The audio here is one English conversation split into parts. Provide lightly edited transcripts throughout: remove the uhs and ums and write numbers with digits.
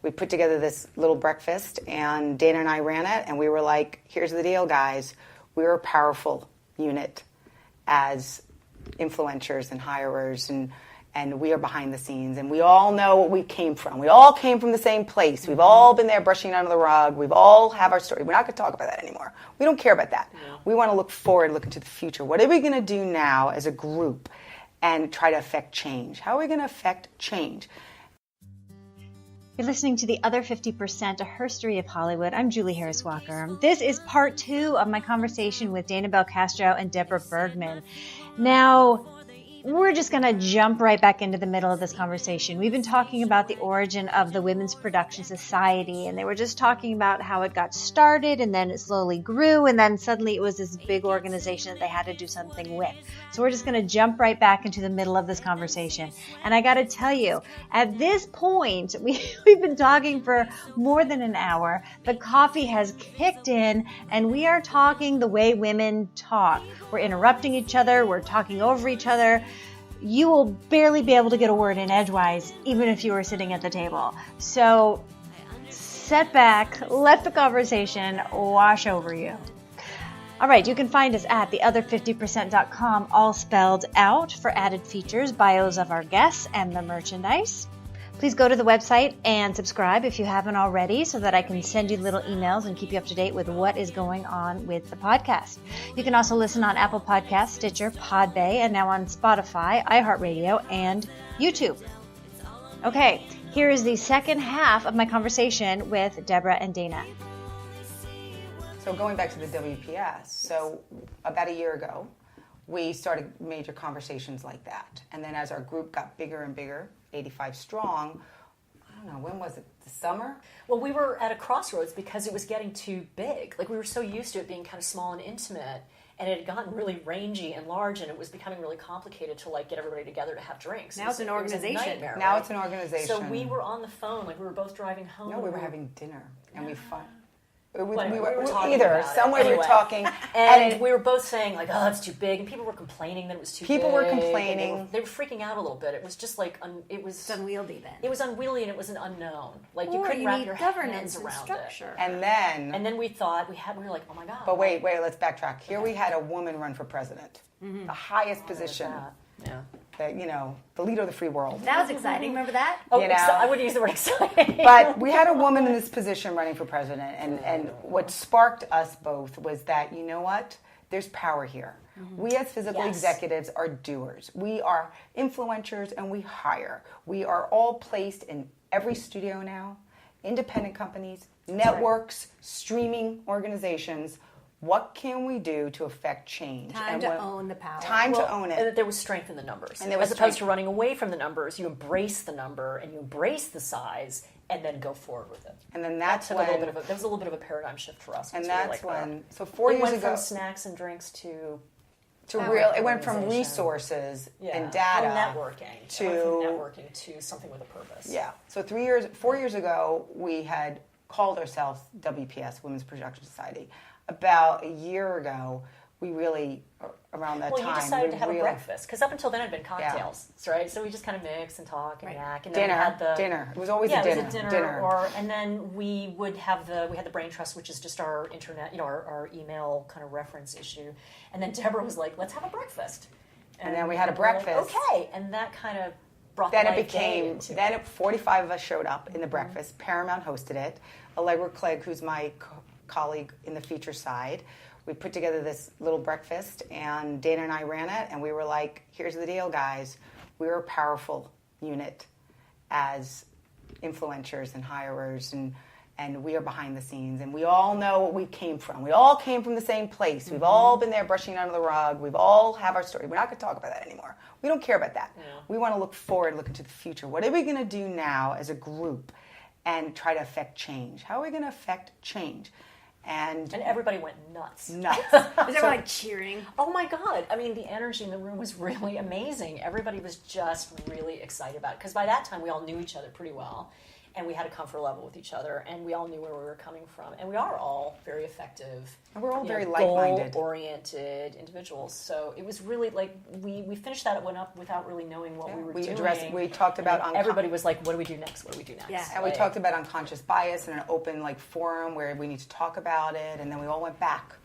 We put together this little breakfast, and Dana and I ran it, and we were like, here's the deal, guys. We're a powerful unit as influencers and hirers, and we are behind the scenes, and we all know what we came from. We all came from the same place. We've all been there brushing it under the rug. We've all have our story. We're not going to talk about that anymore. We don't care about that. No. We want to look forward, look into the future. What are we going to do now as a group and try to affect change? How are we going to affect change? You're listening to The Other 50%, a herstory of Hollywood. I'm Julie Harris Walker. This is part 2 of my conversation with Dana BELCASTRO and Debra BERGMAN. Now, we're just going to jump right back into the middle of this conversation. We've been talking about the origin of the Women's Production Society, and they were just talking about how it got started, and then it slowly grew, and then suddenly it was this big organization that they had to do something with. So we're just going to jump right back into the middle of this conversation. And I got to tell you, at this point, we've been talking for more than an hour. The coffee has kicked in, and we are talking the way women talk. We're interrupting each other. We're talking over each other. You will barely be able to get a word in edgewise, even if you were sitting at the table. So sit back, let the conversation wash over you. All right, you can find us at theother50%.com, all spelled out, for added features, bios of our guests, and the merchandise. Please go to the website and subscribe if you haven't already, so that I can send you little emails and keep you up to date with what is going on with the podcast. You can also listen on Apple Podcasts, Stitcher, Podbay, and now on Spotify, iHeartRadio, and YouTube. Okay, here is the second half of my conversation with Debra and Dana. So going back to the WPS, so about a year ago, we started major conversations like that. And then as our group got bigger and bigger, 85 strong, I don't know, when was it? The summer? Well, we were at a crossroads because it was getting too big. Like, we were so used to it being kind of small and intimate, and it had gotten really rangy and large, and it was becoming really complicated to, like, get everybody together to have drinks. Now it's an organization. Nightmare, now right? it's an organization. So we were on the phone, like, we were both driving home. No, we were having dinner, and we fun. We were talking either about somewhere anyway. we were talking, and we were both saying, like, oh, it's too big, and people were complaining that it was too big. People were complaining. They were freaking out a little bit. It was just like it was unwieldy then. It was unwieldy, and it was an unknown. Like, you couldn't wrap your hands around it. And then we thought we were like, oh my god. But wait, let's backtrack. Here we had a woman run for president, the highest position. Yeah. The leader of the free world. That was exciting. Remember that? Oh, I wouldn't use the word exciting. But we had a woman in this position running for president, and what sparked us both was that, you know what? There's power here. We as physical executives are doers. We are influencers, and we hire. We are all placed in every studio now, independent companies, networks, streaming organizations. What can we do to affect change? Time to own the power. To own it. And that there was strength in the numbers. And there was as opposed to running away from the numbers, you embrace the number and you embrace the size and then go forward with it. And then that's when... there was a little bit of a paradigm shift for us. And that's when... So 4 years ago... It went from snacks and drinks to it went from resources and data networking to something with a purpose. Yeah. So 4 years ago, we had called ourselves WPS, Women's Production Society. About a year ago, we really, around that time... Well, you decided to have a breakfast, because up until then it had been cocktails, right? So we just kind of mix and talk and yak. And dinner. It was always a dinner. It was a dinner. And then we would have we had the Brain Trust, which is just our internet, our email kind of reference issue. And then Debra was like, let's have a breakfast. And then we had a breakfast. Like, okay. And that kind of brought the life day into it. 45 of us showed up in the breakfast. Paramount hosted it. Allegra Clegg, who's my colleague in the feature side, we put together this little breakfast, and Dana and I ran it, and we were like, here's the deal, guys. We're a powerful unit as influencers and hirers, and we are behind the scenes, and we all know what we came from. We all came from the same place. We've all been there brushing it under the rug. We've all have our story. We're not going to talk about that anymore. We don't care about that. Yeah. We want to look forward, look into the future. What are we going to do now as a group and try to affect change? How are we going to affect change? And everybody went nuts. Was everyone cheering? Oh my God. I mean, the energy in the room was really amazing. Everybody was just really excited about it. Because by that time, we all knew each other pretty well. and we had a comfort level with each other, and we all knew where we were coming from, and we are all very effective. And we're all very like-minded, goal-oriented individuals. So it was really like we finished that, it went up without really knowing what we were doing. We talked about everybody was like, "What do we do next? What do we do next?" Yeah. And we talked about unconscious bias in an open forum where we need to talk about it, and then we all went back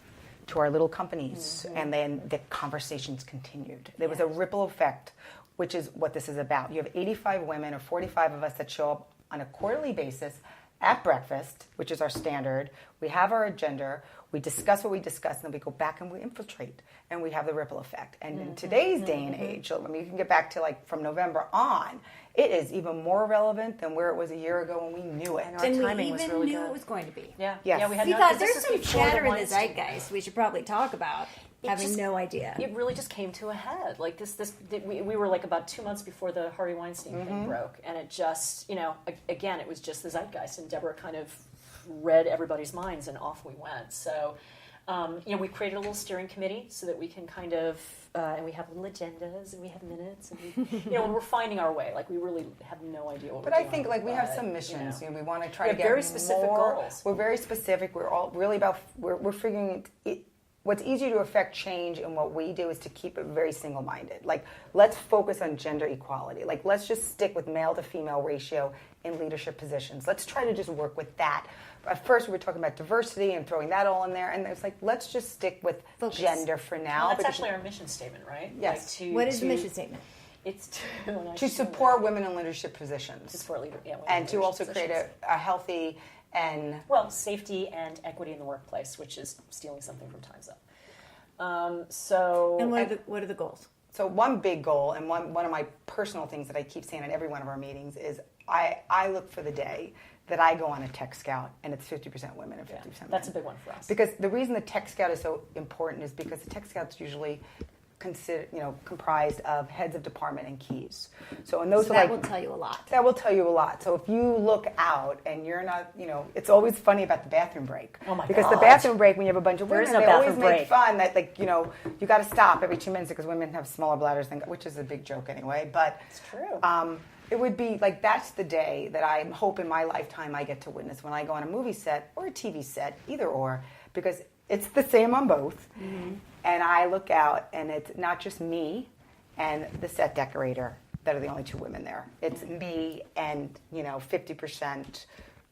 to our little companies, and then the conversations continued. There was a ripple effect, which is what this is about. You have 85 women or 45 of us that show up on a quarterly basis at breakfast, which is our standard. We have our agenda. We discuss what we discuss, and then we go back and we infiltrate, and we have the ripple effect. And in today's day and age, I mean, you can get back to from November on, it is even more relevant than where it was a year ago when we knew it. And our timing was really good. It was going to be. Yeah. Yes. Yeah, We thought there's some chatter in the zeitgeist we should probably talk about. Having no idea. It really just came to a head. We were about 2 months before the Harvey Weinstein thing broke, and it just, again, it was just the zeitgeist, and Debra kind of read everybody's minds, and off we went. So, we created a little steering committee so that we can kind of, and we have little agendas, and we have minutes, and we, when we're finding our way, we really have no idea what we're doing. But I think we have some missions. We want to try to get very specific more. goals. We're very specific. We're all really about. We're figuring it. What's easier to affect change in what we do is to keep it very single-minded. Let's focus on gender equality. Let's just stick with male to female ratio in leadership positions. Let's try to just work with that. At first, we were talking about diversity and throwing that all in there, and it's let's just stick with gender for now. Well, that's actually our mission statement, right? Yes. What is the mission statement? It's to support women in leadership positions. To support and to also create a healthy and safety and equity in the workplace, which is stealing something from Time's Up. And what are the goals? So one big goal, and one of my personal things that I keep saying at every one of our meetings is I look for the day that I go on a tech scout and it's 50% women and 50% men. That's a big one for us. Because the reason the tech scout is so important is because the tech scout's usually comprised of heads of department and keys. So that will tell you a lot. That will tell you a lot. So if you look out and you're not, it's always funny about the bathroom break. Oh my because God. the bathroom break, when you have a bunch of women, no they bathroom always make break. fun that you got to stop every 2 minutes because women have smaller bladders than, which is a big joke anyway. But it's true. It would be that's the day that I hope in my lifetime I get to witness when I go on a movie set or a TV set, either or, because it's the same on both. Mm-hmm. And I look out, and it's not just me and the set decorator that are the only two women there. It's me and 50%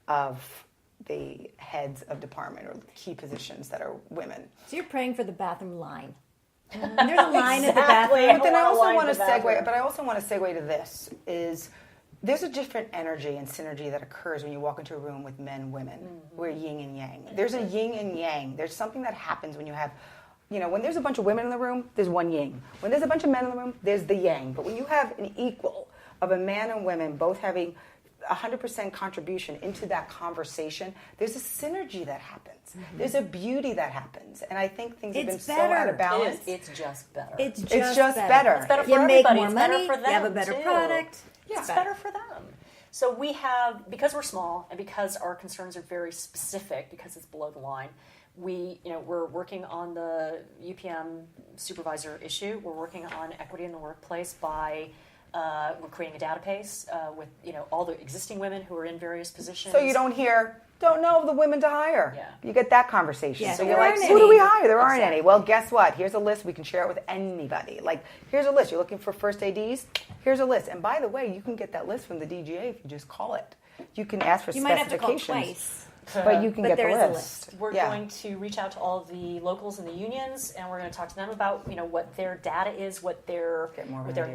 of the heads of department or key positions that are women. So you're praying for the bathroom line. There's a line at the bathroom. But then I also want to segue. But I also want to segue to this: is there's a different energy and synergy that occurs when you walk into a room with men and women. Mm-hmm. We're yin and yang. There's a yin and yang. There's something that happens when you have, when there's a bunch of women in the room, there's one yin. When there's a bunch of men in the room, there's the yang. But when you have an equal of a man and women both having 100% contribution into that conversation, there's a synergy that happens. Mm-hmm. There's a beauty that happens. And I think things have been so out of balance. It's just better. It's just better. It's better for you everybody. Make more it's money, better for them, you have a better too. product. Yeah. It's better for them. So we have, because we're small and because our concerns are very specific, because it's below the line, we're working on the UPM supervisor issue. We're working on equity in the workplace by we're creating a database with all the existing women who are in various positions. So you don't know of the women to hire. Yeah. You get that conversation. Yeah, so you're like, any. who do we hire? There aren't any. Well, guess what? Here's a list. We can share it with anybody. Here's a list. You're looking for first ADs? Here's a list. And by the way, you can get that list from the DGA if you just call it. You can ask for you might specifications. have to call twice. But you can get the there list. Is a list. We're going to reach out to all of the locals and the unions, and we're going to talk to them about what their data is, what their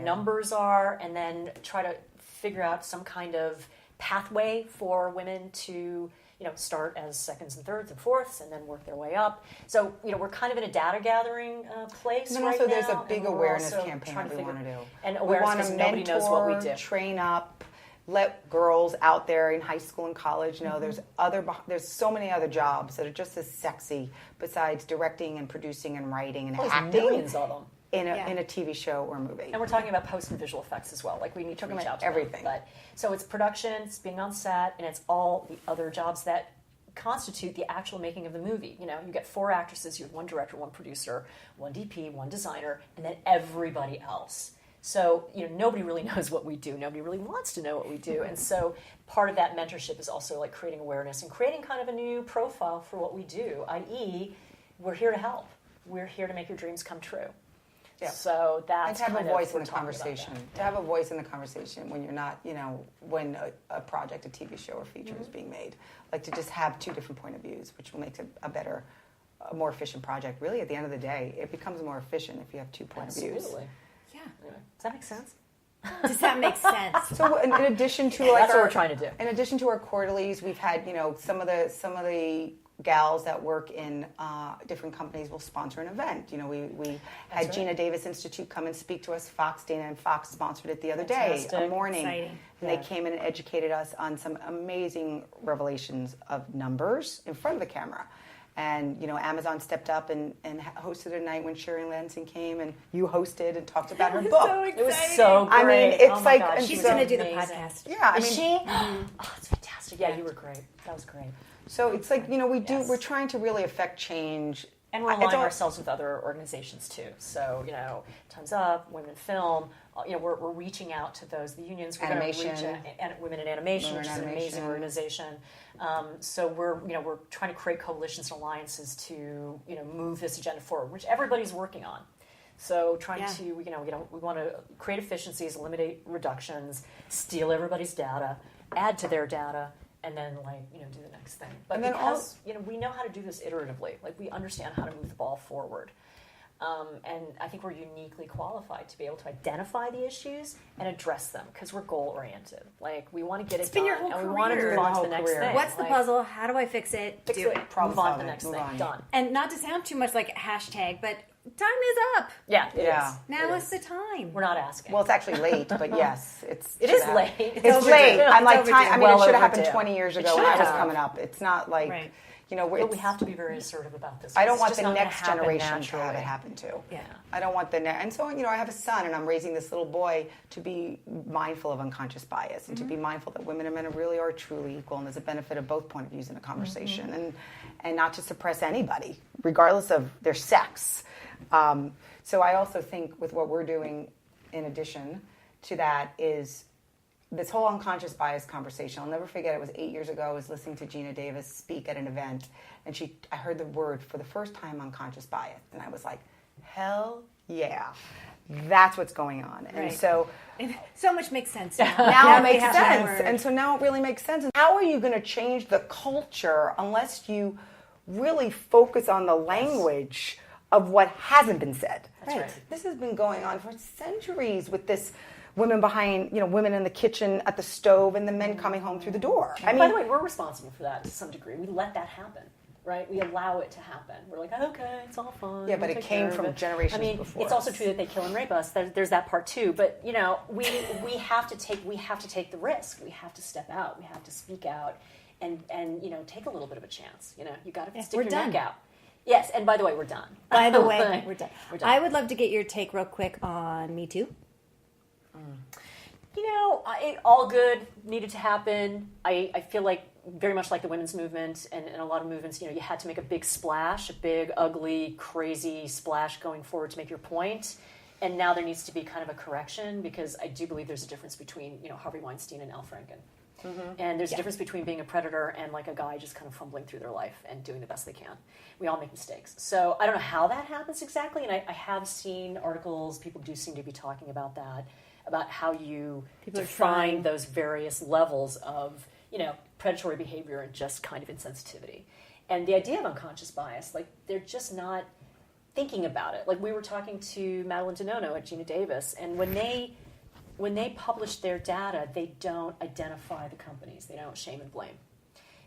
numbers are, and then try to figure out some kind of pathway for women to start as seconds and thirds and fourths, and then work their way up. So we're kind of in a data gathering place and right also now. There's a big awareness campaign that we want to do. And awareness because nobody knows what we do. Train up. Let girls out there in high school and college know there's so many other jobs that are just as sexy besides directing and producing and writing and acting. Millions of them. In a TV show or movie. And we're talking about post and visual effects as well. We need to reach out to everything. Them. So it's production, it's being on set, and it's all the other jobs that constitute the actual making of the movie. You get 4 actresses, you have 1 director, 1 producer, 1 DP, 1 designer, and then everybody else. So, nobody really knows what we do. Nobody really wants to know what we do. And so part of that mentorship is also like creating awareness and creating kind of a new profile for what we do, i.e., we're here to help. We're here to make your dreams come true. Yeah. So that's and to have kind a voice of, in the conversation. To have a voice in the conversation when you're not, when a project, a TV show or feature is being made. Like to just have two different point of views, which will make it a more efficient project. Really, at the end of the day, it becomes more efficient if you have two point of views. Absolutely. Yeah. Anyway, does that make sense? Does that make sense? So in addition to that's what we're trying to do. In addition to our quarterlies, we've had some of the gals that work in different companies will sponsor an event. We had right. Gina Davis Institute come and speak to us. Dana and Fox sponsored it the other day, a morning. Exciting. And they came in and educated us on some amazing revelations of numbers in front of the camera. And, Amazon stepped up and hosted a night when Sherry Lansing came, and you hosted and talked about her book. So it was so great. I mean, it's like... God, she's going to do the podcast. Yeah. Is she? Mm-hmm. Oh, it's fantastic. Yeah, you were great. That was great. So it's like, we're trying to really affect change. And we're aligning ourselves with other organizations, too. So, Time's Up, Women in Film, we're reaching out to those, the unions. We're going to reach Women in Animation, which is an amazing organization. So we're trying to create coalitions and alliances to, move this agenda forward, which everybody's working on. So trying to, we want to create efficiencies, eliminate reductions, steal everybody's data, add to their data, and then do the next thing. But and because we know how to do this iteratively, we understand how to move the ball forward. And I think we're uniquely qualified to be able to identify the issues and address them because we're goal oriented. We want to get it done, your whole and we career. want to move on to the next thing. What's the puzzle? How do I fix it? Do it. Move on to the next thing. Done. And not to sound too much like a hashtag, but time is up. Yeah, it is. Now is the time. We're not asking. Well, it's actually late, but yes, it is late. It's late. I'm like, time. I mean, it should have happened 20 years ago when I was coming up. It's not like. Right. But we have to be very assertive about this. I don't want the next generation to have it happen too. Yeah. I don't want and so I have a son, and I'm raising this little boy to be mindful of unconscious bias and to be mindful that women and men really are truly equal, and there's a benefit of both point of views in a conversation, and not to suppress anybody, regardless of their sex. So I also think with what we're doing, in addition to that, is this whole unconscious bias conversation. I'll never forget, it was 8 years ago, I was listening to Gina Davis speak at an event, and I heard the word for the first time, unconscious bias, and I was like, hell yeah, that's what's going on. And so much makes sense now. Now it makes sense. And so now it really makes sense. How are you going to change the culture unless you really focus on the language of what hasn't been said? That's right. This has been going on for centuries with this women behind, women in the kitchen at the stove and the men coming home through the door. I mean, by the way, we're responsible for that to some degree. We let that happen, right? We allow it to happen. We're like, okay, it's all fine. Yeah, but it came from generations before. It's also true that they kill and rape us. There's that part too. But we have to take the risk. We have to step out. We have to speak out, and take a little bit of a chance. You got to stick your neck out. Yes, and by the way, we're done. By the way, we're done. I would love to get your take real quick on Me Too. It all good, needed to happen. I feel like very much like the women's movement and a lot of movements, you had to make a big splash, a big, ugly, crazy splash going forward to make your point. And now there needs to be kind of a correction because I do believe there's a difference between, Harvey Weinstein and Al Franken. Mm-hmm. And there's a difference between being a predator and like a guy just kind of fumbling through their life and doing the best they can. We all make mistakes. So I don't know how that happens exactly, and I have seen articles, people do seem to be talking about that, about how you define those various levels of, predatory behavior and just kind of insensitivity. And the idea of unconscious bias, they're just not thinking about it. We were talking to Madeline Denono at Gina Davis, and when they publish their data, they don't identify the companies. They don't shame and blame.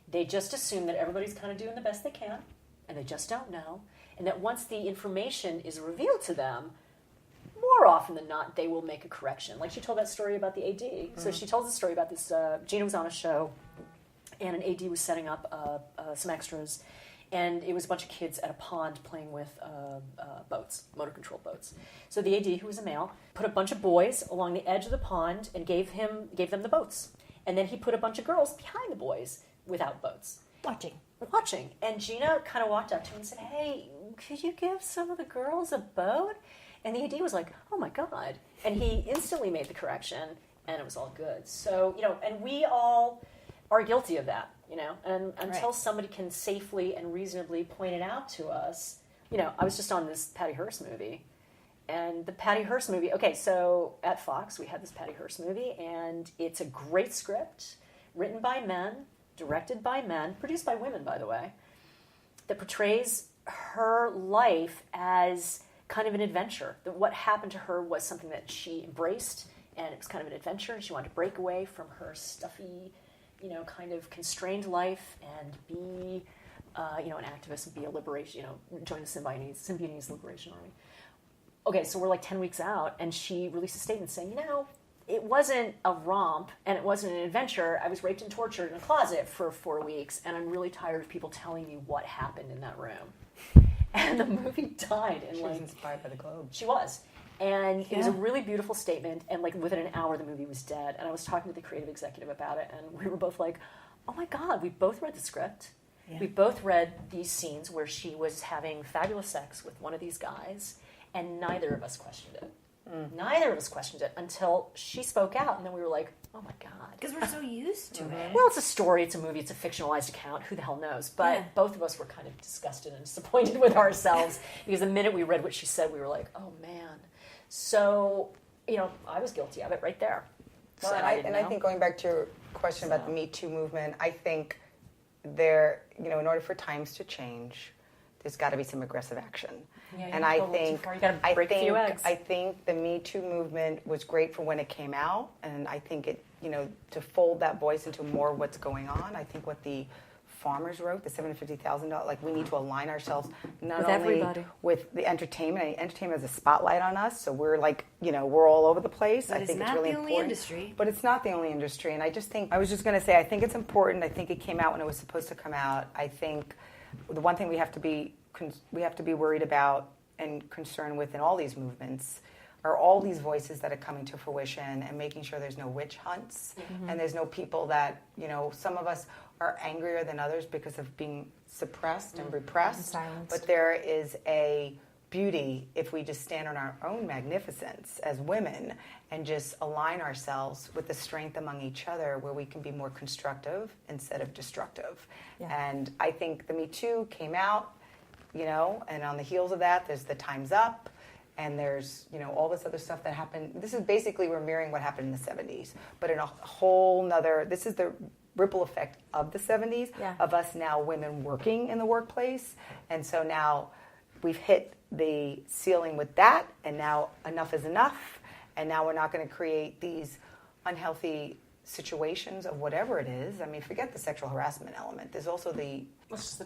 They just assume that everybody's kind of doing the best they can, and they just don't know. And that once the information is revealed to them, more often than not, they will make a correction. Like she told that story about the AD. Mm-hmm. So she told the story about this, Gina was on a show, and an AD was setting up some extras, and it was a bunch of kids at a pond playing with boats, motor-controlled boats. So the AD, who was a male, put a bunch of boys along the edge of the pond and gave them the boats. And then he put a bunch of girls behind the boys without boats. Watching. And Gina kind of walked up to him and said, hey, could you give some of the girls a boat? And the AD was like, oh my God. And he instantly made the correction, and it was all good. So, and we all are guilty of that, and until somebody can safely and reasonably point it out to us, I was just on this Patty Hearst movie. And the Patty Hearst movie, okay, so at Fox, we had this Patty Hearst movie, and it's a great script, written by men, directed by men, produced by women, by the way, that portrays her life as kind of an adventure. That what happened to her was something that she embraced, and it was kind of an adventure, and she wanted to break away from her stuffy, kind of constrained life and be, an activist and be a liberation, join the Symbionese Liberation Army. Okay, so we're like 10 weeks out, and she released a statement saying, it wasn't a romp, and it wasn't an adventure. I was raped and tortured in a closet for 4 weeks, and I'm really tired of people telling me what happened in that room. And the movie died. And she was inspired by the Globe. She was. And it was a really beautiful statement, and like within an hour the movie was dead. And I was talking to the creative executive about it, and we were both like, oh my God, we both read the script. Yeah. We both read these scenes where she was having fabulous sex with one of these guys, and neither of us questioned it. Neither of us questioned it until she spoke out, and then we were like, oh my God. Because we're so used to it. Well, it's a story, it's a movie, it's a fictionalized account, who the hell knows? But both of us were kind of disgusted and disappointed with ourselves, because the minute we read what she said, we were like, oh man. So, I was guilty of it right there. Well, I think going back to your question about the Me Too movement, I think there, in order for times to change, there's got to be some aggressive action. Yeah, and I think the Me Too movement was great for when it came out, and I think it, to fold that voice into more of what's going on. I think what the farmers wrote, the $750,000, like we need to align ourselves not with only everybody. With the entertainment. Entertainment has a spotlight on us, so we're like, we're all over the place. But I think it's not really the only important. industry. But it's not the only industry, and I just think, I was just going to say, I think it's important. I think it came out when it was supposed to come out. I think the one thing we have to be worried about and concerned with in all these movements are all these voices that are coming to fruition, and making sure there's no witch hunts, and there's no people that, some of us are angrier than others because of being suppressed and repressed. And silenced. But there is a beauty if we just stand on our own magnificence as women and just align ourselves with the strength among each other, where we can be more constructive instead of destructive. Yeah. And I think the Me Too came out, and on the heels of that, there's the Time's Up, and there's, all this other stuff that happened. This is basically, we're mirroring what happened in the 70s, but in a whole nother, this is the ripple effect of the 70s, of us now women working in the workplace. And so now we've hit the ceiling with that, and now enough is enough, and now we're not going to create these unhealthy situations of whatever it is. I mean, forget the sexual harassment element. There's also the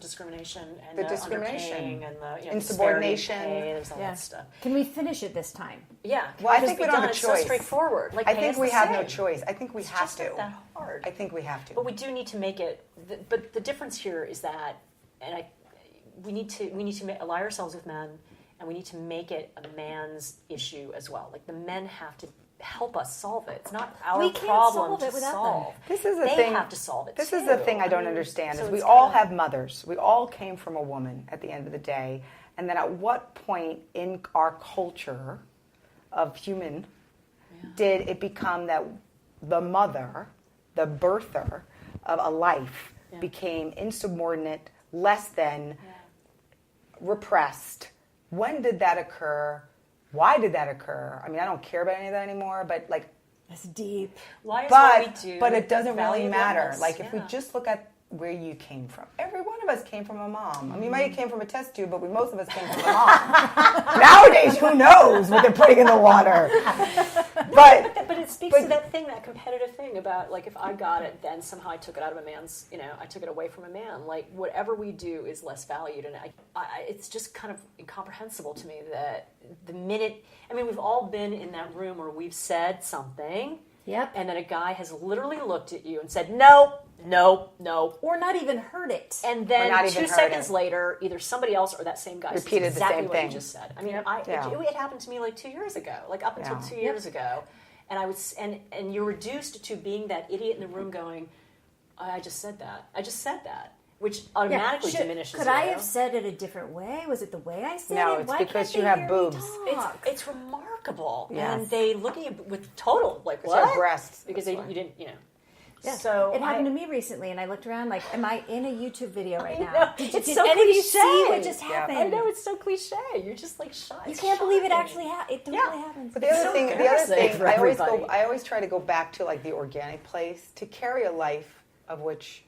discrimination and the discrimination and the insubordination. There's all that stuff. Can we finish it this time? Yeah. Well, I think we don't have a choice. choice. It's so straightforward. Like, I think we have no choice. I think we have just to. Not that hard. I think we have to. But we do need to make it. But the difference here is that, we need to ally ourselves with men, and we need to make it a man's issue as well. Like, the men have to help us solve it. It's not our problem to solve. This is the they thing. have to solve it. This too. is the thing I don't understand. So is we all have mothers. We all came from a woman at the end of the day, and then at what point in our culture of human did it become that the mother, the birther of a life, became insubordinate, less than, repressed? When did that occur? Why did that occur? I mean, I don't care about any of that anymore, but like, that's deep. Why is what we do? But it doesn't really matter. Wellness. Like, if we just look at where you came from, every one of us came from a mom. I mean, you might have came from a test tube, but most of us came from a mom. Nowadays, who knows what they're putting in the water? But it speaks to that thing, that competitive thing about, like, if I got it, then somehow I took it out of a man's, I took it away from a man. Like, whatever we do is less valued. And it's just kind of incomprehensible to me that the minute, we've all been in that room where we've said something. Yep. And then a guy has literally looked at you and said, no. Or not even heard it. And then 2 seconds later, either somebody else or that same guy repeated says exactly the same what thing. you just said. I mean, it happened to me like 2 years ago, like up until 2 years ago. And I was, and you're reduced to being that idiot in the room going, I just said that. which automatically diminishes Could you. I have said it a different way? Was it the way I said it? No, it's Why because can't you they have hear boobs. me talk? It's remarkable, Yes. and they look at you with total like It's what? our breasts. Because That's you why. didn't, Yeah. So it happened to me recently, and I looked around like, am I in a YouTube video right now? know. Did It's did so any of you cliche. see what just happened? I know it's so cliche. You're just like shy. You It's can't believe it shocking. actually it totally happens. But the other so thing, embarrassing for everybody. I always try to go back to like the organic place to carry a life of which,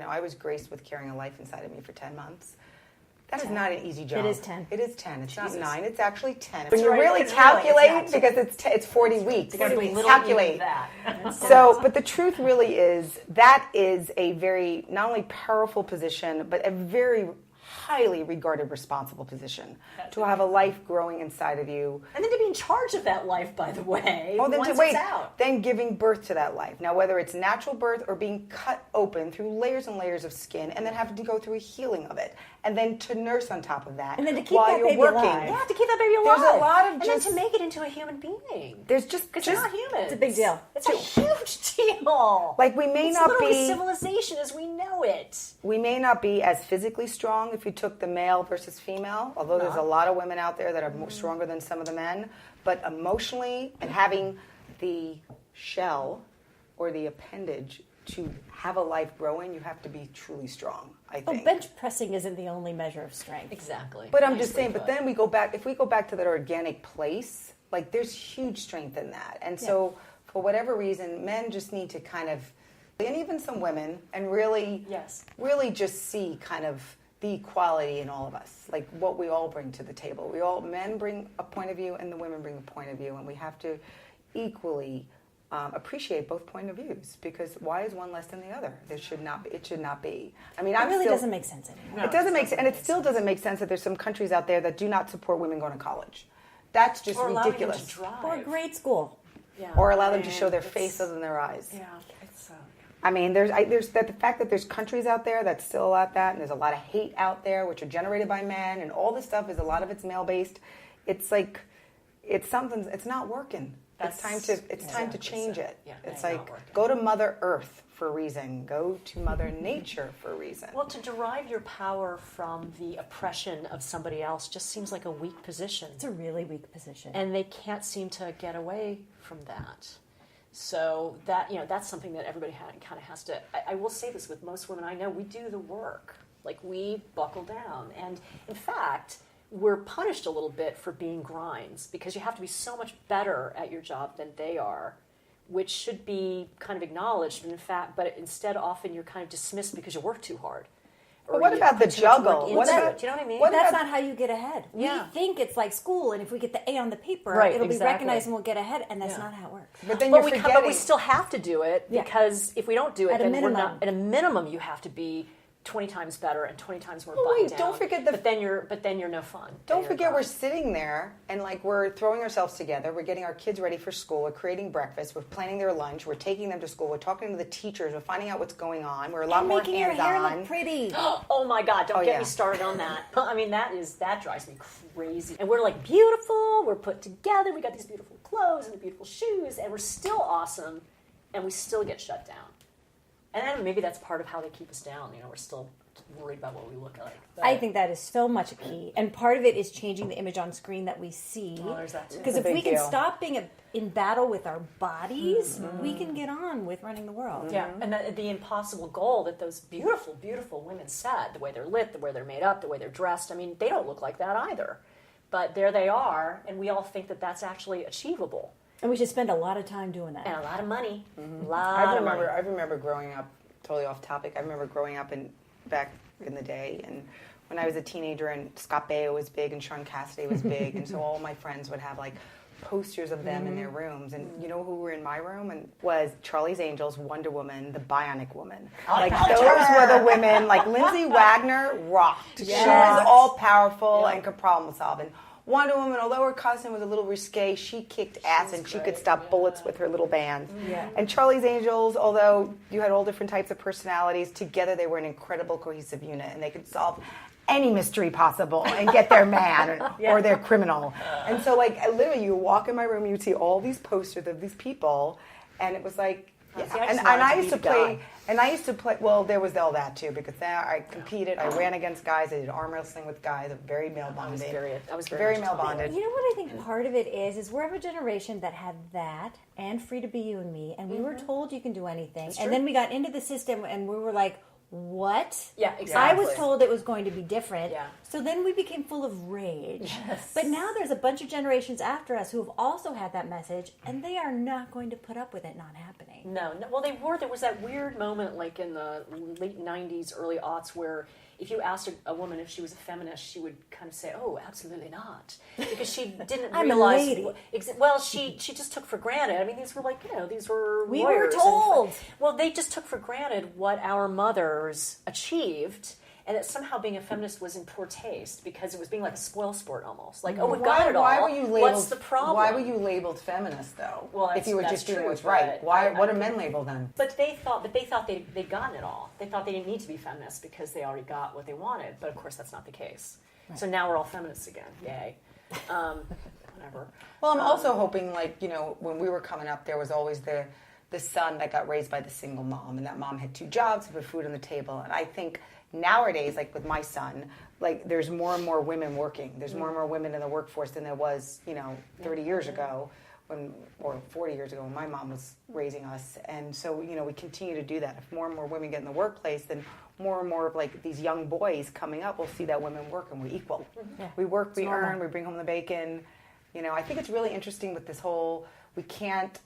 I was graced with carrying a life inside of me for 10 months. That is not an easy job. It is 10. It is 10. It's Jesus. not 9. It's actually 10. That's When you right. really It's calculate, really- it's because it's 40 weeks. Gotta be little Calculate. even that. So, but the truth really is that is a very, not only powerful position, but a very highly regarded responsible position to have a life growing inside of you. And then to be in charge of that life, by the way, Oh, then once wait, it's out. then giving birth to that life. Now, whether it's natural birth or being cut open through layers and layers of skin, and then having to go through a healing of it, and then to nurse on top of that, And then to keep while that you're baby working. alive. Yeah, to keep that baby alive. There's a lot of and just- then to make it into a human being. There's just Because they're not human. It's a big deal. It's a huge deal. Like we may it's not literally be civilization as we know it. we may not be as physically strong if you took the male versus female, although there's a lot of women out there that are more stronger than some of the men, but emotionally and having the shell or the appendage to have a life grow in, you have to be truly strong, I Oh, think. bench pressing isn't the only measure of strength. Exactly. But I'm just Nicely saying, but put. then if we go back to that organic place, like there's huge strength in that. And so for whatever reason, men just need to kind of, and even some women, and really, Yes. really just see kind of the equality in all of us, like what we all bring to the table. Men bring a point of view and the women bring a point of view, and we have to equally appreciate both point of views, because why is one less than the other? It should not be. I mean, It really doesn't make sense anymore. It doesn't make sense, and it still doesn't make sense that there's some countries out there that do not support women going to college. That's just or allowing them ridiculous. to drive. Or grade school. Yeah. Or allow them to I mean, show their it's- face other than their eyes. Yeah, it's I mean, there's that the fact that there's countries out there that still allow that, and there's a lot of hate out there, which are generated by men, and all this stuff is a lot of it's male based. It's like it's not working. It's time to exactly change so. it. Yeah, it's not like working. go to Mother Earth for a reason. Go to Mother Nature for a reason. Well, to derive your power from the oppression of somebody else just seems like a weak position. It's a really weak position. And they can't seem to get away from that. So that, that's something that everybody kind of has to, I will say this with most women I know, we do the work. Like, we buckle down. And in fact, we're punished a little bit for being grinds, because you have to be so much better at your job than they are, which should be kind of acknowledged. In fact, but instead often you're kind of dismissed because you work too hard. But what about the juggle? What about, do you know what I mean? That's not how you get ahead. Yeah. We think it's like school, and if we get the A on the paper, Right, it'll be exactly. recognized and we'll get ahead, and that's not how it works. But then But you're we, forgetting. but we still have to do it, Yeah. because if we don't do it, At a then we're minimum. not. At a minimum, you have to be 20 times better and 20 times more Oh, buttoned wait, down. don't forget But then you're no fun. Don't Then you're forget, we're gone. sitting there and like we're throwing ourselves together. We're getting our kids ready for school. We're creating breakfast. We're planning their lunch. We're taking them to school. We're talking to the teachers. We're finding out what's going on. We're a lot And more making your hair hands-on. look pretty. Oh my God! Don't Oh, get yeah. me started on that. I mean, that drives me crazy. And we're like beautiful. We're put together. We got these beautiful clothes and the beautiful shoes, and we're still awesome, and we still get shut down. And then maybe that's part of how they keep us down. We're still worried about what we look like. But I think that is so much a key, and part of it is changing the image on screen that we see. Well, there's that too. Because It's if a we big can deal. stop being in battle with our bodies, we can get on with running the world. Yeah, and the impossible goal that those beautiful, beautiful women set, the way they're lit, the way they're made up, the way they're dressed, I mean, they don't look like that either. But there they are, and we all think that that's actually achievable. And we should spend a lot of time doing that. And a lot of money. Mm-hmm. A lot of money. I remember growing up, totally off topic. I remember growing up back in the day, and when I was a teenager, and Scott Baio was big, and Sean Cassidy was big, and so all my friends would have like posters of them in their rooms. And you know who were in my room? And was Charlie's Angels, Wonder Woman, the Bionic Woman. Like those were the women. Like Lindsay Wagner rocked. She was all powerful and could problem solve. And Wonder Woman, although her costume was a little risque, she kicked ass and she could stop bullets with her little band. Yeah. And Charlie's Angels, although you had all different types of personalities, together they were an incredible cohesive unit, and they could solve any mystery possible and get their man or their criminal. And so, like, literally, you walk in my room, you'd see all these posters of these people, and it was like, Yeah, See, and I used to play. And I used to play. Well, there was all that too, because there I competed. I ran against guys. I did arm wrestling with guys. Very male bonded. I was very much male taught bonded. You know what I think part of it is we're of a generation that had that and Free to Be You and Me, and we were told you can do anything. And then we got into the system and we were like, what? Yeah, exactly. I was told it was going to be different. Yeah. So then we became full of rage. Yes. But now there's a bunch of generations after us who have also had that message, and they are not going to put up with it not happening. No. Well, they were. There was that weird moment, like in the late '90s, early aughts, where if you asked a woman if she was a feminist, she would kind of say, "Oh, absolutely not," because she didn't I'm realize. a lady. Well, she just took for granted. I mean, these were like these were We lawyers were told. well, they just took for granted what our mothers achieved. And that somehow being a feminist was in poor taste because it was being like a spoil sport almost. Like, we've got it all. Why were you labeled? What's the problem? Why were you labeled feminist though? Well, if you were that's just doing true, what's right, but what are men labeled then? But they thought they'd gotten it all. They thought they didn't need to be feminists because they already got what they wanted. But of course, that's not the case. Right. So now we're all feminists again. Yay. Whatever. Well, I'm also hoping, when we were coming up, there was always the son that got raised by the single mom, and that mom had 2 jobs to put food on the table. And I think nowadays, like with my son, there's more and more women working. There's more and more women in the workforce than there was, 30 years ago, or 40 years ago when my mom was raising us. And so, we continue to do that. If more and more women get in the workplace, then more and more of these young boys coming up will see that women work and we're equal. Yeah. We work, we earn, we bring home the bacon. I think it's really interesting with this whole, we can't,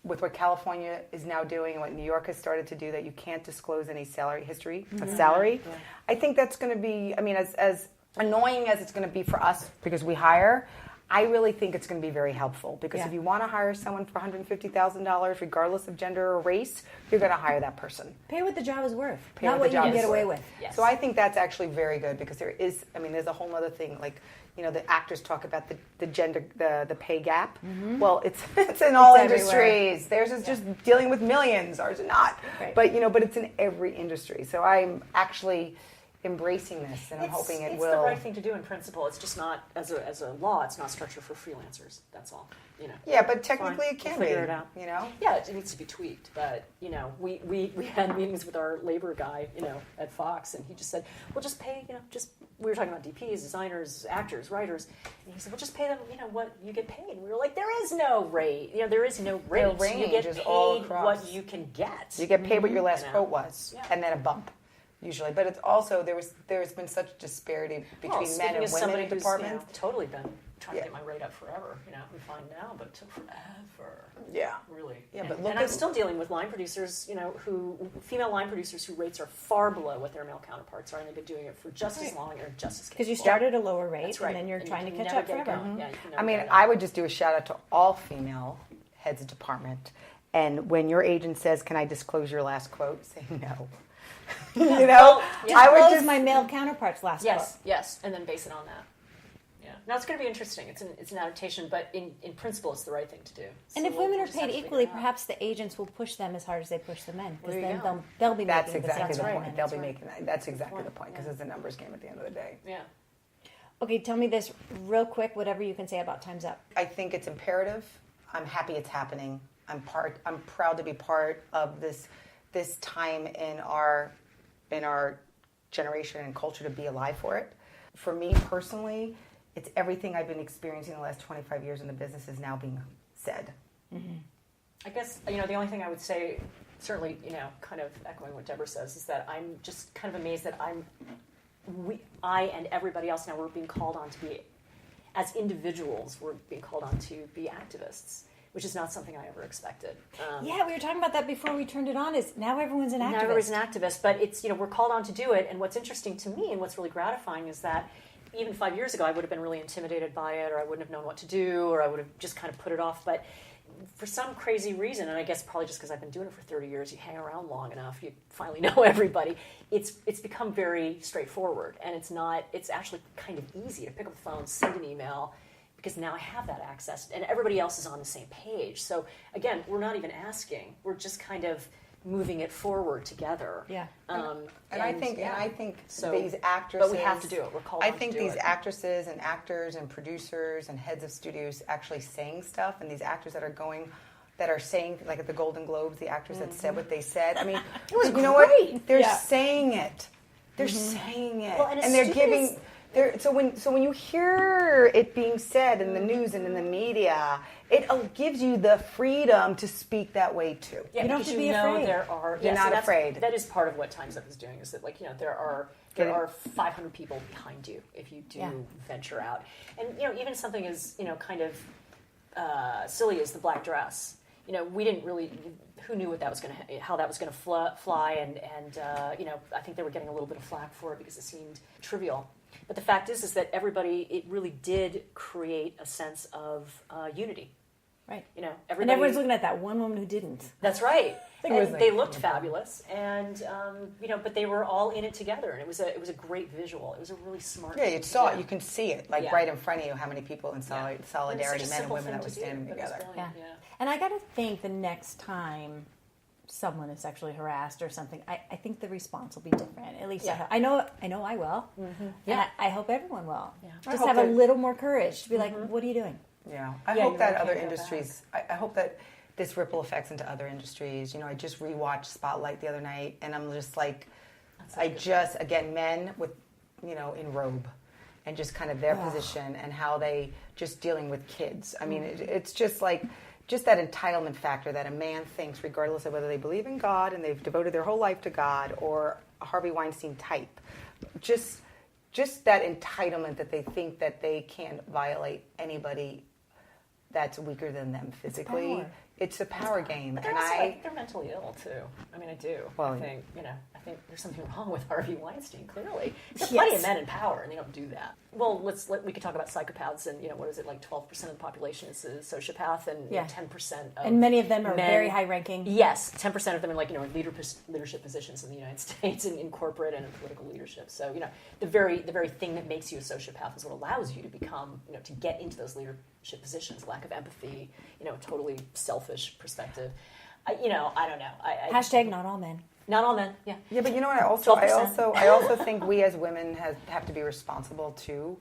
with what California is now doing and what New York has started to do, that you can't disclose any salary history of salary. Yeah. I think that's going to be, as annoying as it's going to be for us because we hire, I really think it's going to be very helpful because if you want to hire someone for $150,000, regardless of gender or race, you're going to hire that person. Pay what the job is worth, not what you can get away with. Yes. So I think that's actually very good because there's a whole other thing, the actors talk about the gender, the pay gap. Mm-hmm. Well, it's in all industries. Theirs is just dealing with millions. Ours is not. Right. But it's in every industry. So I'm actually embracing this, and I'm hoping it will. It's the right thing to do in principle. It's just not as a law. It's not structured for freelancers. That's all. Yeah, but technically it can be. Figure it out. Yeah, it needs to be tweaked. But we had meetings with our labor guy, at Fox, and he just said, "We'll just pay. We were talking about DPs, designers, actors, writers, and he said, "We'll just pay them. What you get paid." And we were like, "There is no rate. There is no rate. The range you get is paid all across. what you can get. You get paid what your last quote was, and then a bump." Usually, but it's also there's been such disparity between men and women in departments. Totally been trying to get my rate up forever. I'm fine now, but it took forever. Yeah, really. Yeah, but I'm still dealing with line producers, female line producers whose rates are far below what their male counterparts are, and they've been doing it for just as long or just as capable. Because you started at a lower rate, That's right. and then you're trying to catch never up forever. Mm-hmm. Yeah, I would just do a shout out to all female heads of department, and when your agent says, "Can I disclose your last quote?" say no. I would just my male counterparts last quote. Yes, and then base it on that. Yeah. Now it's going to be interesting. It's an adaptation, but in principle, it's the right thing to do. And if women are paid equally, perhaps the agents will push them as hard as they push the men, because then they'll be that's making exactly the point. They'll be making that. That's exactly the point because it's a numbers game at the end of the day. Yeah. Okay, tell me this real quick. Whatever you can say about Time's Up. I think it's imperative. I'm happy it's happening. I'm proud to be part of this time in our generation and culture to be alive for it. For me personally, it's everything I've been experiencing the last 25 years in the business is now being said. Mm-hmm. I guess, the only thing I would say, certainly, kind of echoing what Debra says, is that I'm just kind of amazed that I and everybody else now, we're being called on to be, as individuals, we're being called on to be activists, which is not something I ever expected. We were talking about that before we turned it on, is now everyone's an activist. Now everyone's an activist, but it's, we're called on to do it, and what's interesting to me and what's really gratifying is that even 5 years ago I would have been really intimidated by it, or I wouldn't have known what to do, or I would have just kind of put it off, but for some crazy reason, and I guess probably just because I've been doing it for 30 years, you hang around long enough, you finally know everybody, it's become very straightforward, and it's actually kind of easy to pick up the phone, send an email, because now I have that access, and everybody else is on the same page. So again, we're not even asking; we're just kind of moving it forward together. Yeah. I think so, these actresses. But we have to do it. We're called. I think these actresses and actors and producers and heads of studios actually saying stuff, and these actors that are going that are saying, like at the Golden Globes, the actors that said what they said. I mean, It was you know great. what? They're saying it. They're saying it, Well, and and they're stupid giving. So when you hear it being said in the news and in the media, it gives you the freedom to speak that way too. Yeah, You don't because have to you be know afraid. there are. You're not afraid. That is part of what Time's Up is doing. Is that like, you know, there are 500 people behind you if you do venture out, and you know, even something as, you know, kind of silly as the black dress. You know, we didn't really. Who knew what that was how that was going to fly, and you know, I think they were getting a little bit of flack for it because it seemed trivial. But the fact is that it really did create a sense of unity. Right. You know, And everyone's looking at that one woman who didn't. That's right. think it was And like- they looked fabulous, and you know, but they were all in it together, and it was a great visual. It was a really smart. Yeah, thing you to saw do. it. You can see it, like Yeah. right in front of you, how many people in Yeah. solidarity, It's such a men and simple women that thing were to do, standing but it was together. brilliant. Yeah. Yeah. And I got to think the next time someone is sexually harassed or something, I think the response will be different. At least Yeah. I know I will. Yeah. And I hope everyone will. Yeah. I Just hope have a that- little more courage to be like, what are you doing? Yeah, I Yeah, hope you that really other can't go industries. I hope that this ripple effects into other industries. You know, I just rewatched Spotlight the other night, and I'm just like, again, men with, you know, in robe, and just kind of their position and how they just dealing with kids. I mean, it's just like. Just that entitlement factor that a man thinks, regardless of whether they believe in God and they've devoted their whole life to God, or a Harvey Weinstein type, just that entitlement that they think that they can't violate anybody that's weaker than them physically. power. It's a power game, But and they're also, I I. think they're mentally ill too. I mean, I do. Well, I think, you know, I think there's something wrong with Harvey Weinstein. Clearly, there's plenty of men in power, and they don't do that. Well, we could talk about psychopaths, and you know, what is it, like 12% of the population is a sociopath, and 10% of And many of them are men- very high ranking. Yes, 10% of them are, like, you know, in leadership positions in the United States, and in corporate and in political leadership. So, you know, the very thing that makes you a sociopath is what allows you to become, you know, to get into those leadership positions. Lack of empathy, you know, totally selfish perspective. You know, I don't know. Hashtag not all men. Not all men. Yeah. Yeah, but you know what? I 12%. also think we as women have to be responsible too.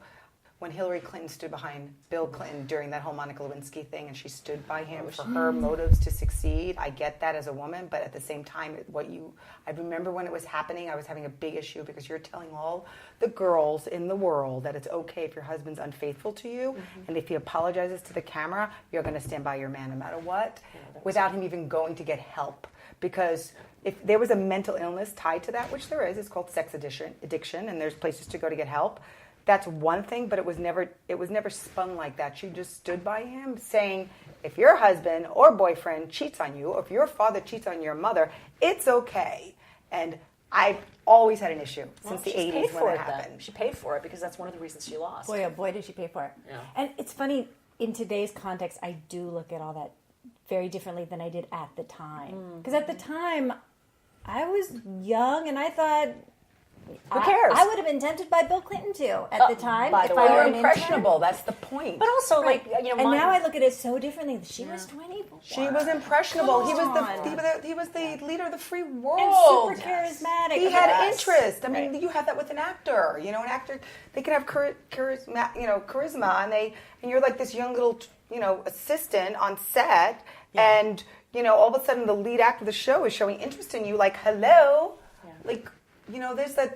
When Hillary Clinton stood behind Bill Clinton during that whole Monica Lewinsky thing, and she stood by him for her motives to succeed, I get that as a woman, but at the same time, I remember when it was happening, I was having a big issue because you're telling all the girls in the world that it's okay if your husband's unfaithful to you, and if he apologizes to the camera, you're going to stand by your man no matter what, without him even going to get help. Because if there was a mental illness tied to that, which there is, it's called sex addiction, and there's places to go to get help. That's one thing, but it was never spun like that. She just stood by him saying, if your husband or boyfriend cheats on you, or if your father cheats on your mother, it's okay. And I've always had an issue since the 80s when it happened. She paid for it because that's one of the reasons she lost. Boy, oh boy, did she pay for it. Yeah. And it's funny, in today's context, I do look at all that very differently than I did at the time. Because at the time, I was young, and I thought... Who cares? I would have been tempted by Bill Clinton too at the time. by the if way. I But were you're an impressionable. That's the point. But also, like, you know, And now I look at it so differently. She was 20. She was impressionable. He Come was the leader of the free world. And super charismatic. He had Yes. interest. I mean, Right. you have that with an actor. You know, an actor, they can have charisma, and you're like this young little, you know, assistant on set, and you know, all of a sudden the lead actor of the show is showing interest in you. Like, hello, like. You know, there's that,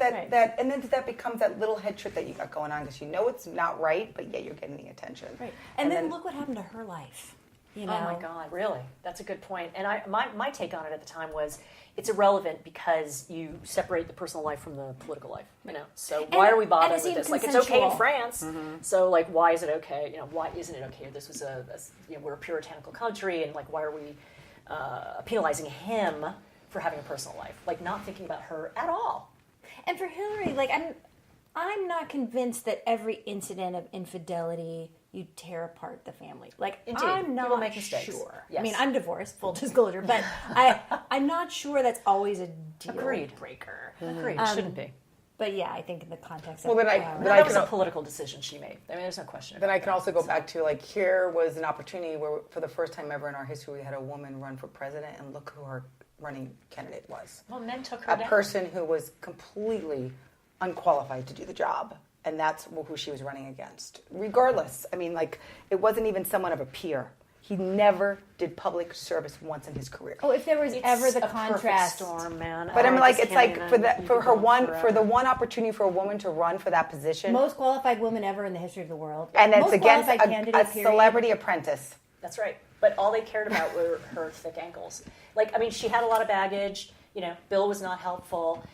and then that becomes that little head trick that you got going on because you know it's not right, but yet you're getting the attention. Right. And then look what happened to her life. You know? Oh my God, really? That's a good point. And my take on it at the time was, it's irrelevant because you separate the personal life from the political life. You know, so why are we bothering it's with even this? Like, it's okay in consensual. France, so like, why is it okay? You know, why isn't it okay? This was you know, we're a puritanical country, and like, why are we penalizing him for having a personal life? Like, not thinking about her at all. And for Hillary, like I'm not convinced that every incident of infidelity you tear apart the family. Like, Indeed. I'm not People make mistakes. sure. Yes. I mean, I'm divorced, full disclosure, but I'm not sure that's always a deal Agreed. breaker. Agreed. Shouldn't be. But yeah, I think in the context Well, of then That was a political decision she made. I mean, there's no question. Then about I can that. also go back to, like, here was an opportunity where, for the first time ever in our history, we had a woman run for president, and look who her running candidate was. Well, men took her A down. person who was completely unqualified to do the job, and that's who she was running against. Regardless, I mean, like, it wasn't even someone of a peer. He never did public service once in his career. Oh, if there was ever the contrast, storm, man. But I'm like, it's like for the one opportunity for a woman to run for that position, most qualified woman ever in the history of the world, and it's most against qualified a candidate, period. celebrity apprentice. That's right. But all they cared about were her thick ankles. Like, I mean, she had a lot of baggage. You know, Bill was not helpful.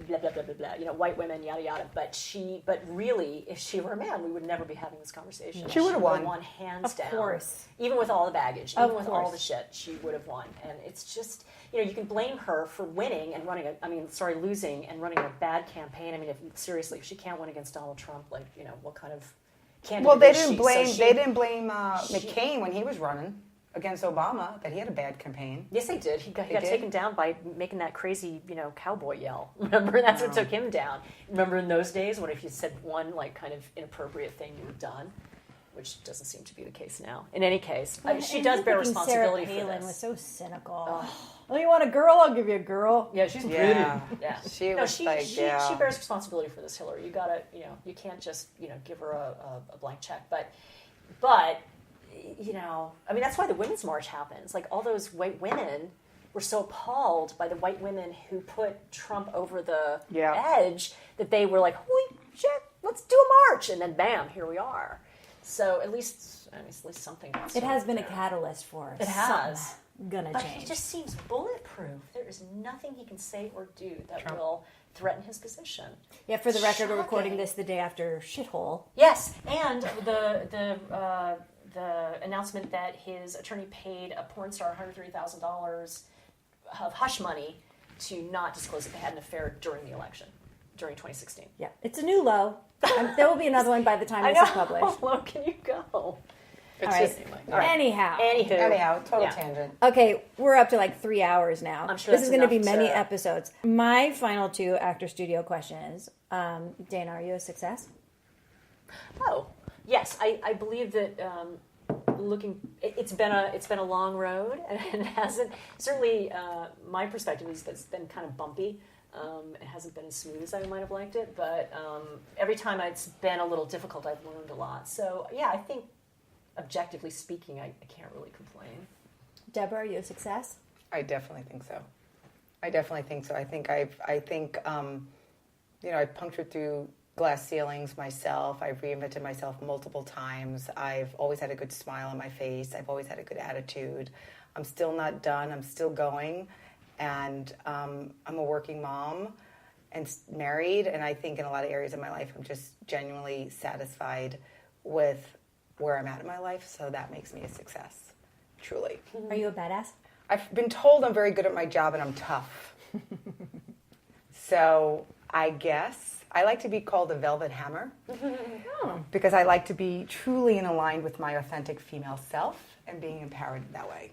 Blah blah blah blah blah. You know, white women, yada yada. But really, if she were a man, we would never be having this conversation. She would have won hands down. Of course. Even with all the baggage, even with all course. the shit, she would have won. And it's just, you know, you can blame her for winning and losing and running a bad campaign. I mean, if she can't win against Donald Trump, like, you know, what kind of candidate Well, they is didn't she? blame So they didn't blame McCain when he was running against Obama that he had a bad campaign. Yes, they did. He got did? taken down by making that crazy, you know, cowboy yell. Remember, that's what took him down. Remember in those days when if you said one like kind of inappropriate thing, you were done, which doesn't seem to be the case now. In any case, she does bear responsibility Sarah for Palin this. was so cynical. Oh, you want a girl? I'll give you a girl. Yeah, she's pretty. Yeah. Yeah, She bears responsibility for this, Hillary. You gotta, you know, you can't just, you know, give her a blank check. But. You know, I mean, that's why the Women's March happens. Like, all those white women were so appalled by the white women who put Trump over the edge that they were like, holy shit, let's do a march. And then, bam, here we are. So at least something. It has been a catalyst for us. It has. Gonna But change. he just seems bulletproof. There is nothing he can say or do that will threaten his position. Yeah, for the record, we're Shocking. recording this the day after Shithole. Yes, and the announcement that his attorney paid a porn star $130,000 of hush money to not disclose that they had an affair during the election, during 2016. Yeah, it's a new low. There will be another one by the time this is published. How low can you go? All right. Anyhow. Anyhow, total tangent. Okay, we're up to like 3 hours now. I'm sure this that's is going to be enough many to- episodes. My final two actor studio questions. Dana, are you a success? Oh, yes. I believe that it's been a long road, and it hasn't. Certainly, my perspective is that it's been kind of bumpy. It hasn't been as smooth as I might have liked it, but every time it's been a little difficult, I've learned a lot. So yeah, I think objectively speaking, I can't really complain. Debra, are you a success? I definitely think so. I think I've punctured through glass ceilings myself. I've reinvented myself multiple times. I've always had a good smile on my face. I've always had a good attitude. I'm still not done. I'm still going. And I'm a working mom and married. And I think in a lot of areas of my life, I'm just genuinely satisfied with where I'm at in my life. So that makes me a success, truly. Are you a badass? I've been told I'm very good at my job and I'm tough. So I guess I like to be called a velvet hammer because I like to be truly aligned with my authentic female self and being empowered that way.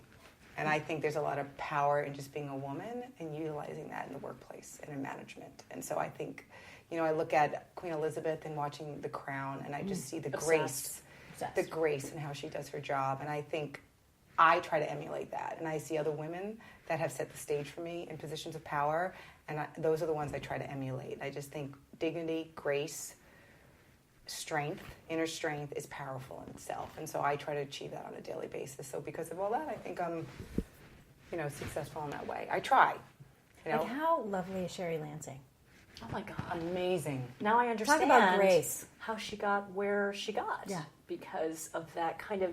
And I think there's a lot of power in just being a woman and utilizing that in the workplace and in management. And so I think, I look at Queen Elizabeth and watching The Crown and I just see the grace in how she does her job. And I think I try to emulate that. And I see other women that have set the stage for me in positions of power. And those are the ones I try to emulate. I just think dignity, grace, strength, inner strength is powerful in itself. And so I try to achieve that on a daily basis. So because of all that, I think I'm, successful in that way. I try. Like, how lovely is Sherry Lansing? Oh my God. Amazing. Now I understand Talk about grace. How she got where she got. Yeah. Because of that kind of,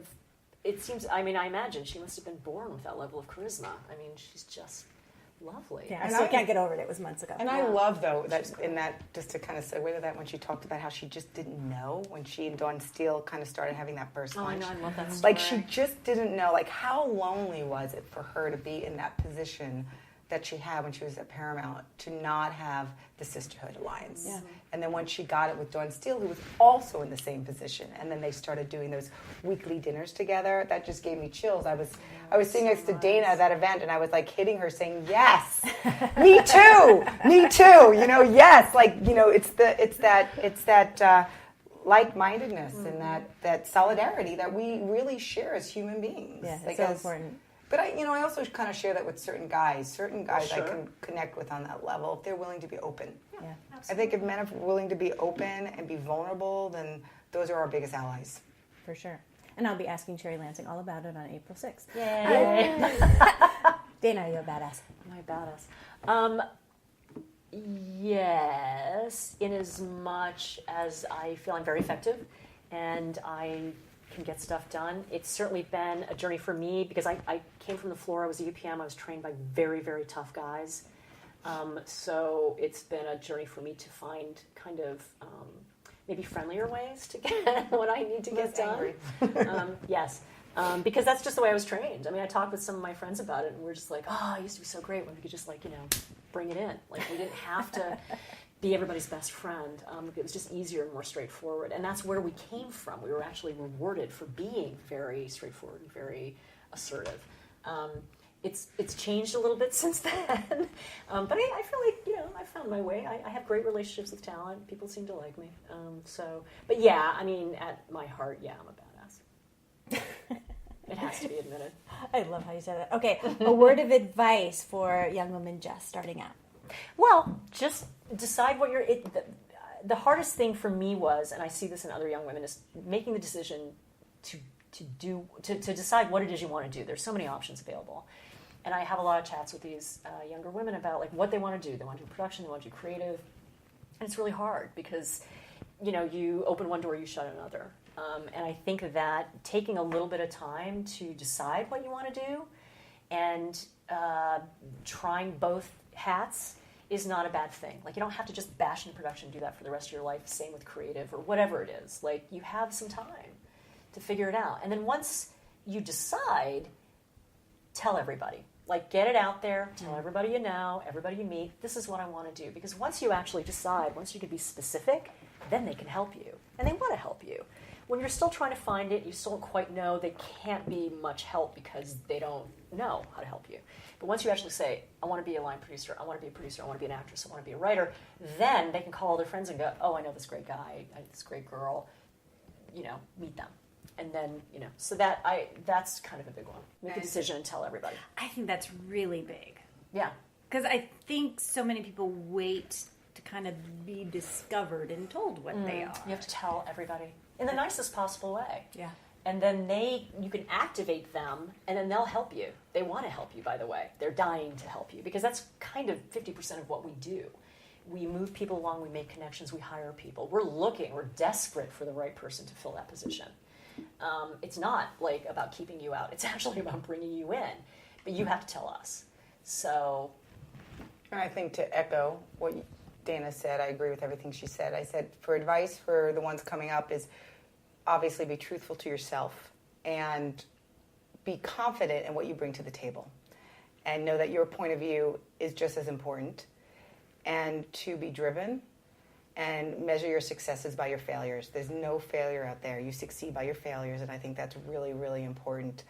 it seems, I imagine she must have been born with that level of charisma. She's just lovely. Yeah, I still can't get over it. It was months ago. And I love, though, that in that, just to kind of segue to that, when she talked about how she just didn't know when she and Dawn Steele kind of started having that first lunch. I know, I love that story. Like, she just didn't know, like, how lonely was it for her to be in that position that she had when she was at Paramount, to not have the Sisterhood Alliance. Yeah. And then when she got it with Dawn Steele, who was also in the same position, and then they started doing those weekly dinners together, that just gave me chills. I was sitting next to Dana at that event, and I was like hitting her, saying, "Yes, me too, me too." Yes, like it's that like-mindedness and that solidarity that we really share as human beings. Yeah, like it's so important. But I also kind of share that with certain guys. Certain guys Sure. I can connect with on that level if they're willing to be open. Yeah. I think if men are willing to be open and be vulnerable, then those are our biggest allies. For sure. and I'll be asking Sherry Lansing all about it on April 6th. Yay. Dana, are you a badass? Am I a badass? Yes, in as much as I feel I'm very effective and I can get stuff done. It's certainly been a journey for me because I came from the floor. I was a UPM. I was trained by very, very tough guys. So it's been a journey for me to find kind of maybe friendlier ways to get what I need to get done. Yes. Because that's just the way I was trained. I mean, I talked with some of my friends about it, and we're just like, oh, it used to be so great when we could just, like, bring it in. Like, we didn't have to be everybody's best friend. It was just easier and more straightforward. And that's where we came from. We were actually rewarded for being very straightforward and very assertive. It's changed a little bit since then. But I feel like, I found my way. I have great relationships with talent. People seem to like me. But yeah, I mean, at my heart, yeah, I'm a badass. It has to be admitted. I love how you said that. Okay, a word of advice for young women just starting out. Well, just decide what the hardest thing for me was, and I see this in other young women, is making the decision to decide what it is you want to do. There's so many options available. And I have a lot of chats with these younger women about like what they want to do. They want to do production, they want to do creative. And it's really hard because, you open one door, you shut another. And I think that taking a little bit of time to decide what you want to do and trying both hats is not a bad thing. Like, you don't have to just bash into production and do that for the rest of your life. Same with creative or whatever it is. Like, you have some time to figure it out. And then once you decide, tell everybody. Like, get it out there, tell everybody you know, everybody you meet, this is what I want to do. Because once you actually decide, once you can be specific, then they can help you. And they want to help you. When you're still trying to find it, you still don't quite know, they can't be much help because they don't know how to help you. But once you actually say, I want to be a line producer, I want to be a producer, I want to be an actress, I want to be a writer, then they can call their friends and go, oh, I know this great guy, this great girl, meet them. And then, so that's kind of a big one. Make a decision and tell everybody. I think that's really big. Yeah. Because I think so many people wait to kind of be discovered and told what they are. You have to tell everybody in the nicest possible way. Yeah. And then you can activate them, and then they'll help you. They want to help you, by the way. They're dying to help you, because that's kind of 50% of what we do. We move people along, we make connections, we hire people. We're desperate for the right person to fill that position. It's not like about keeping you out. It's actually about bringing you in. But you have to tell us. So. And I think to echo what Dana said, I agree with everything she said. I said, for advice for the ones coming up is obviously be truthful to yourself and be confident in what you bring to the table. And know that your point of view is just as important. And to be driven and measure your successes by your failures. There's no failure out there. You succeed by your failures, and I think that's really, really important.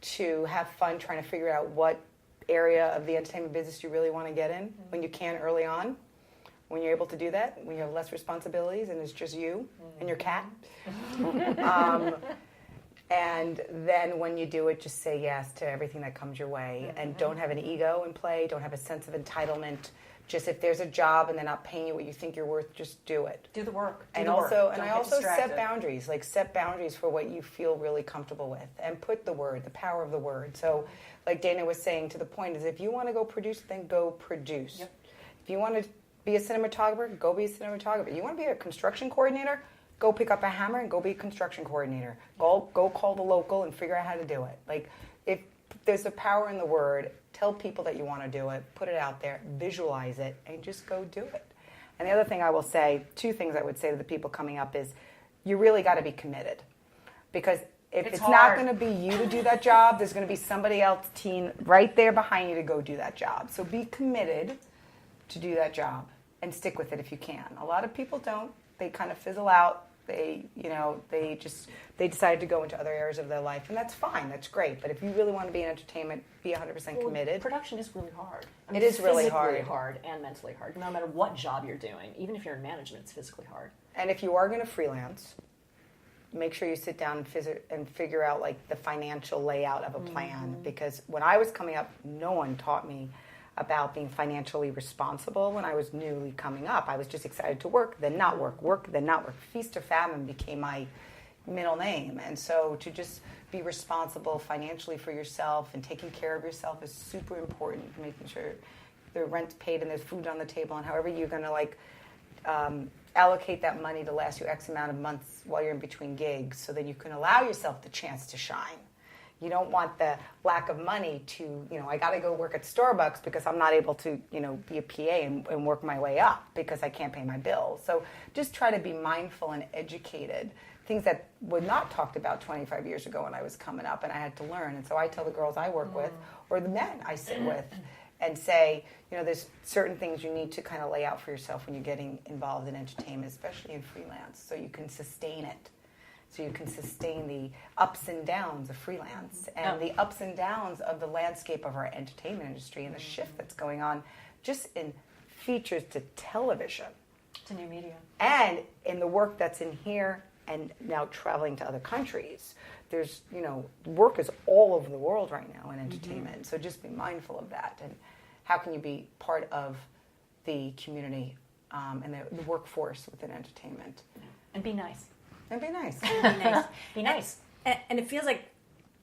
To have fun trying to figure out what area of the entertainment business you really want to get in when you can early on. When you're able to do that, when you have less responsibilities and it's just you and your cat. And then when you do it, just say yes to everything that comes your way. And don't have an ego in play. Don't have a sense of entitlement. Just if there's a job and they're not paying you what you think you're worth, just do it. Do the work. I also set boundaries. Like, set boundaries for what you feel really comfortable with. And put the power of the word. So, like Dana was saying, to the point is, if you want to go produce, then go produce. Yep. If you want to be a cinematographer, go be a cinematographer. You want to be a construction coordinator, go pick up a hammer and go be a construction coordinator. Go call the local and figure out how to do it. Like, if there's a power in the word, tell people that you want to do it, put it out there, visualize it, and just go do it. And the other thing I will say, two things I would say to the people coming up is, you really got to be committed. Because if it's not going to be you to do that job, there's going to be somebody else, teen, right there behind you to go do that job. So be committed to do that job and stick with it if you can. A lot of people don't. They kind of fizzle out. They decided to go into other areas of their life, and that's fine. That's great. But if you really want to be in entertainment, be 100% committed. Production is really hard. It is really hard and mentally hard. No matter what job you're doing, even if you're in management, it's physically hard. And if you are going to freelance, make sure you sit down and figure out like the financial layout of a plan. Because when I was coming up, no one taught me about being financially responsible when I was newly coming up. I was just excited to work, then not work, then not work. Feast or famine became my, middle name. And so to just be responsible financially for yourself and taking care of yourself is super important, making sure the rent's paid and there's food on the table, and however you're going to allocate that money to last you X amount of months while you're in between gigs so that you can allow yourself the chance to shine. You don't want the lack of money to, I got to go work at Starbucks because I'm not able to, be a PA and work my way up because I can't pay my bills. So just try to be mindful and educated, things that were not talked about 25 years ago when I was coming up and I had to learn. And so I tell the girls I work with or the men I sit with and say, there's certain things you need to kind of lay out for yourself when you're getting involved in entertainment, especially in freelance, so you can sustain it. So you can sustain the ups and downs of freelance and the ups and downs of the landscape of our entertainment industry and the shift that's going on just in features to television. To new media. And in the work that's in here and now traveling to other countries. There's, work is all over the world right now in entertainment. So just be mindful of that. And how can you be part of the community and the workforce within entertainment? And be nice. And be nice. Be nice. And it feels like,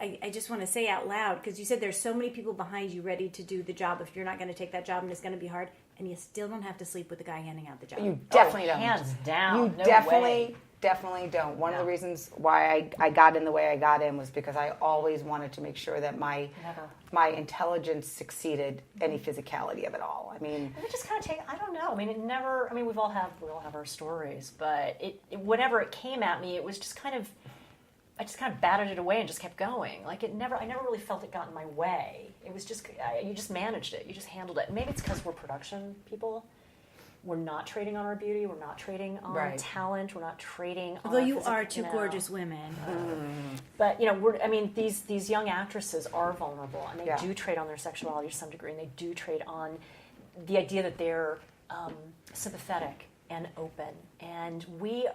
I just want to say out loud, because you said there's so many people behind you ready to do the job if you're not going to take that job and it's going to be hard, and you still don't have to sleep with the guy handing out the job. You definitely don't. Hands down. You definitely don't. One of the reasons why I got in the way I got in was because I always wanted to make sure that my intelligence succeeded any physicality of it all. I mean, it just kind of I don't know. I mean, it never. I mean, we all have our stories, but whenever it came at me, it was just kind of. I just kind of batted it away and just kept going. Like I never really felt it got in my way. It was just you just managed it. You just handled it. Maybe it's because we're production people. We're not trading on our beauty. We're not trading on talent. We're not trading. Although on you are two gorgeous women. But these young actresses are vulnerable, and they do trade on their sexuality to some degree, and they do trade on the idea that they're sympathetic and open. And we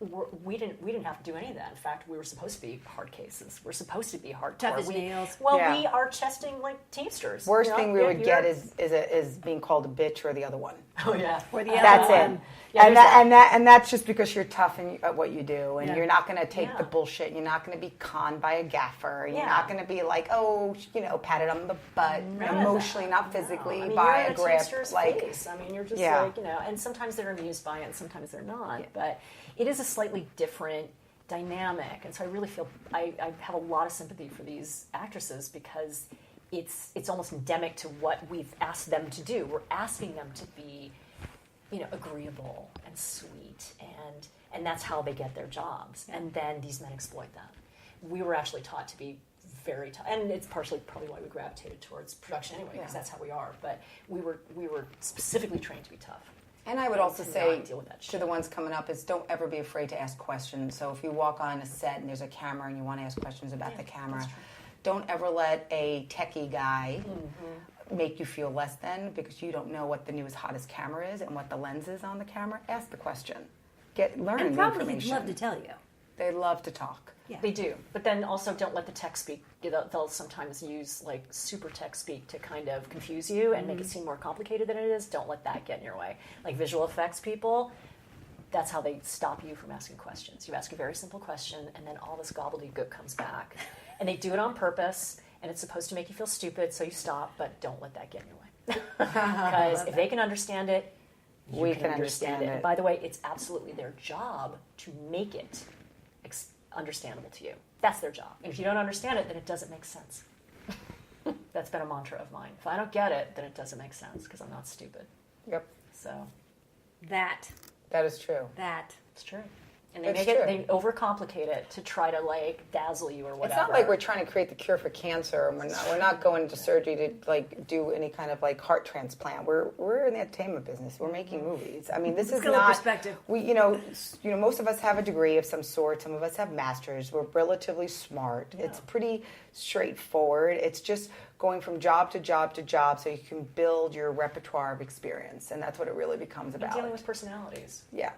didn't have to do any of that. In fact, we were supposed to be hard cases. We're supposed to be hardcore. Tough as nails. We are chesting like Teamsters. Worst thing we would get is being called a bitch or the other one. Oh yeah, or the other that's one. It. Yeah, and that's just because you're tough at what you do, and you're not going to take the bullshit. You're not going to be conned by a gaffer. You're not going to be like, patted on the butt, emotionally, not physically, by a grip. Face. I mean, you're just and sometimes they're amused by it, and sometimes they're not. But it is a slightly different dynamic, and so I really feel I have a lot of sympathy for these actresses because it's almost endemic to what we've asked them to do. We're asking them to be, agreeable and sweet, and that's how they get their jobs. Yeah. And then these men exploit that. We were actually taught to be very tough, and it's partially probably why we gravitated towards production anyway, because that's how we are. But we were specifically trained to be tough. And I would also say to the ones coming up is don't ever be afraid to ask questions. So if you walk on a set and there's a camera and you want to ask questions about the camera, don't ever let a techie guy make you feel less than because you don't know what the newest, hottest camera is and what the lens is on the camera. Ask the question. Learn and the probably information. They'd love to tell you. They love to talk. Yeah. They do. But then also don't let the tech speak. They'll sometimes use like super tech speak to kind of confuse you and make it seem more complicated than it is. Don't let that get in your way. Like visual effects people, that's how they stop you from asking questions. You ask a very simple question and then all this gobbledygook comes back. And they do it on purpose, and it's supposed to make you feel stupid, so you stop, but don't let that get in your way. Because if they can understand it, we can understand it. And by the way, it's absolutely their job to make it understandable to you. That's their job. And if you don't understand it, then it doesn't make sense. That's been a mantra of mine. If I don't get it, then it doesn't make sense, because I'm not stupid. Yep. So. That is true. It's true. And they overcomplicate it to try to like dazzle you or whatever. It's not like we're trying to create the cure for cancer, and we're not going into surgery to like do any kind of like heart transplant. We're in the entertainment business. We're making movies. I mean, this is not perspective. We most of us have a degree of some sort. Some of us have masters. We're relatively smart. Yeah. It's pretty straightforward. It's just going from job to job to job so you can build your repertoire of experience, and that's what it really becomes about. And dealing with personalities. Yeah.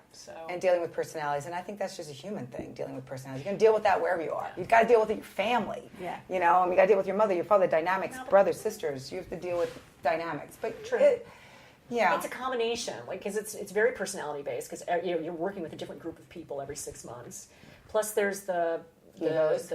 And dealing with personalities, and I think that's just a human thing, dealing with personalities. You're going to deal with that wherever you are. You've got to deal with your family. Yeah. And you got to deal with your mother, your father, dynamics, brothers, sisters. You have to deal with dynamics. But true. It's a combination, because it's very personality based, because you're working with a different group of people every 6 months. Plus, there's the egos,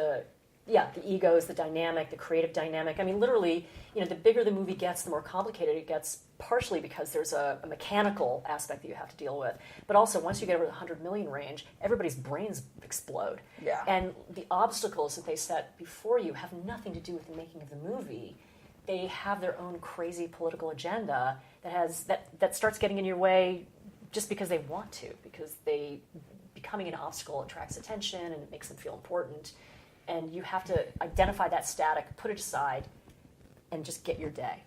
the dynamic, the creative dynamic. I mean, literally, the bigger the movie gets, the more complicated it gets, partially because there's a mechanical aspect that you have to deal with. But also, once you get over the 100 million range, everybody's brains explode. Yeah. And the obstacles that they set before you have nothing to do with the making of the movie. They have their own crazy political agenda that starts getting in your way just because they want to, because becoming an obstacle attracts attention and it makes them feel important. And you have to identify that static, put it aside, and just get your day.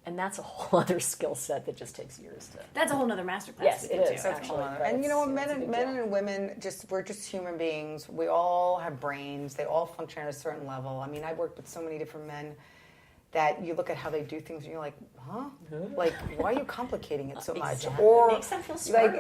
And that's a whole other skill set that just takes years to... That's a whole other masterclass. Yes, it is, too. actually. And you know what, men and women, we're just human beings. We all have brains. They all function at a certain level. I mean, I've worked with so many different men that you look at how they do things and you're like, huh? Like, why are you complicating it so much? Exactly. Or it makes them feel smart.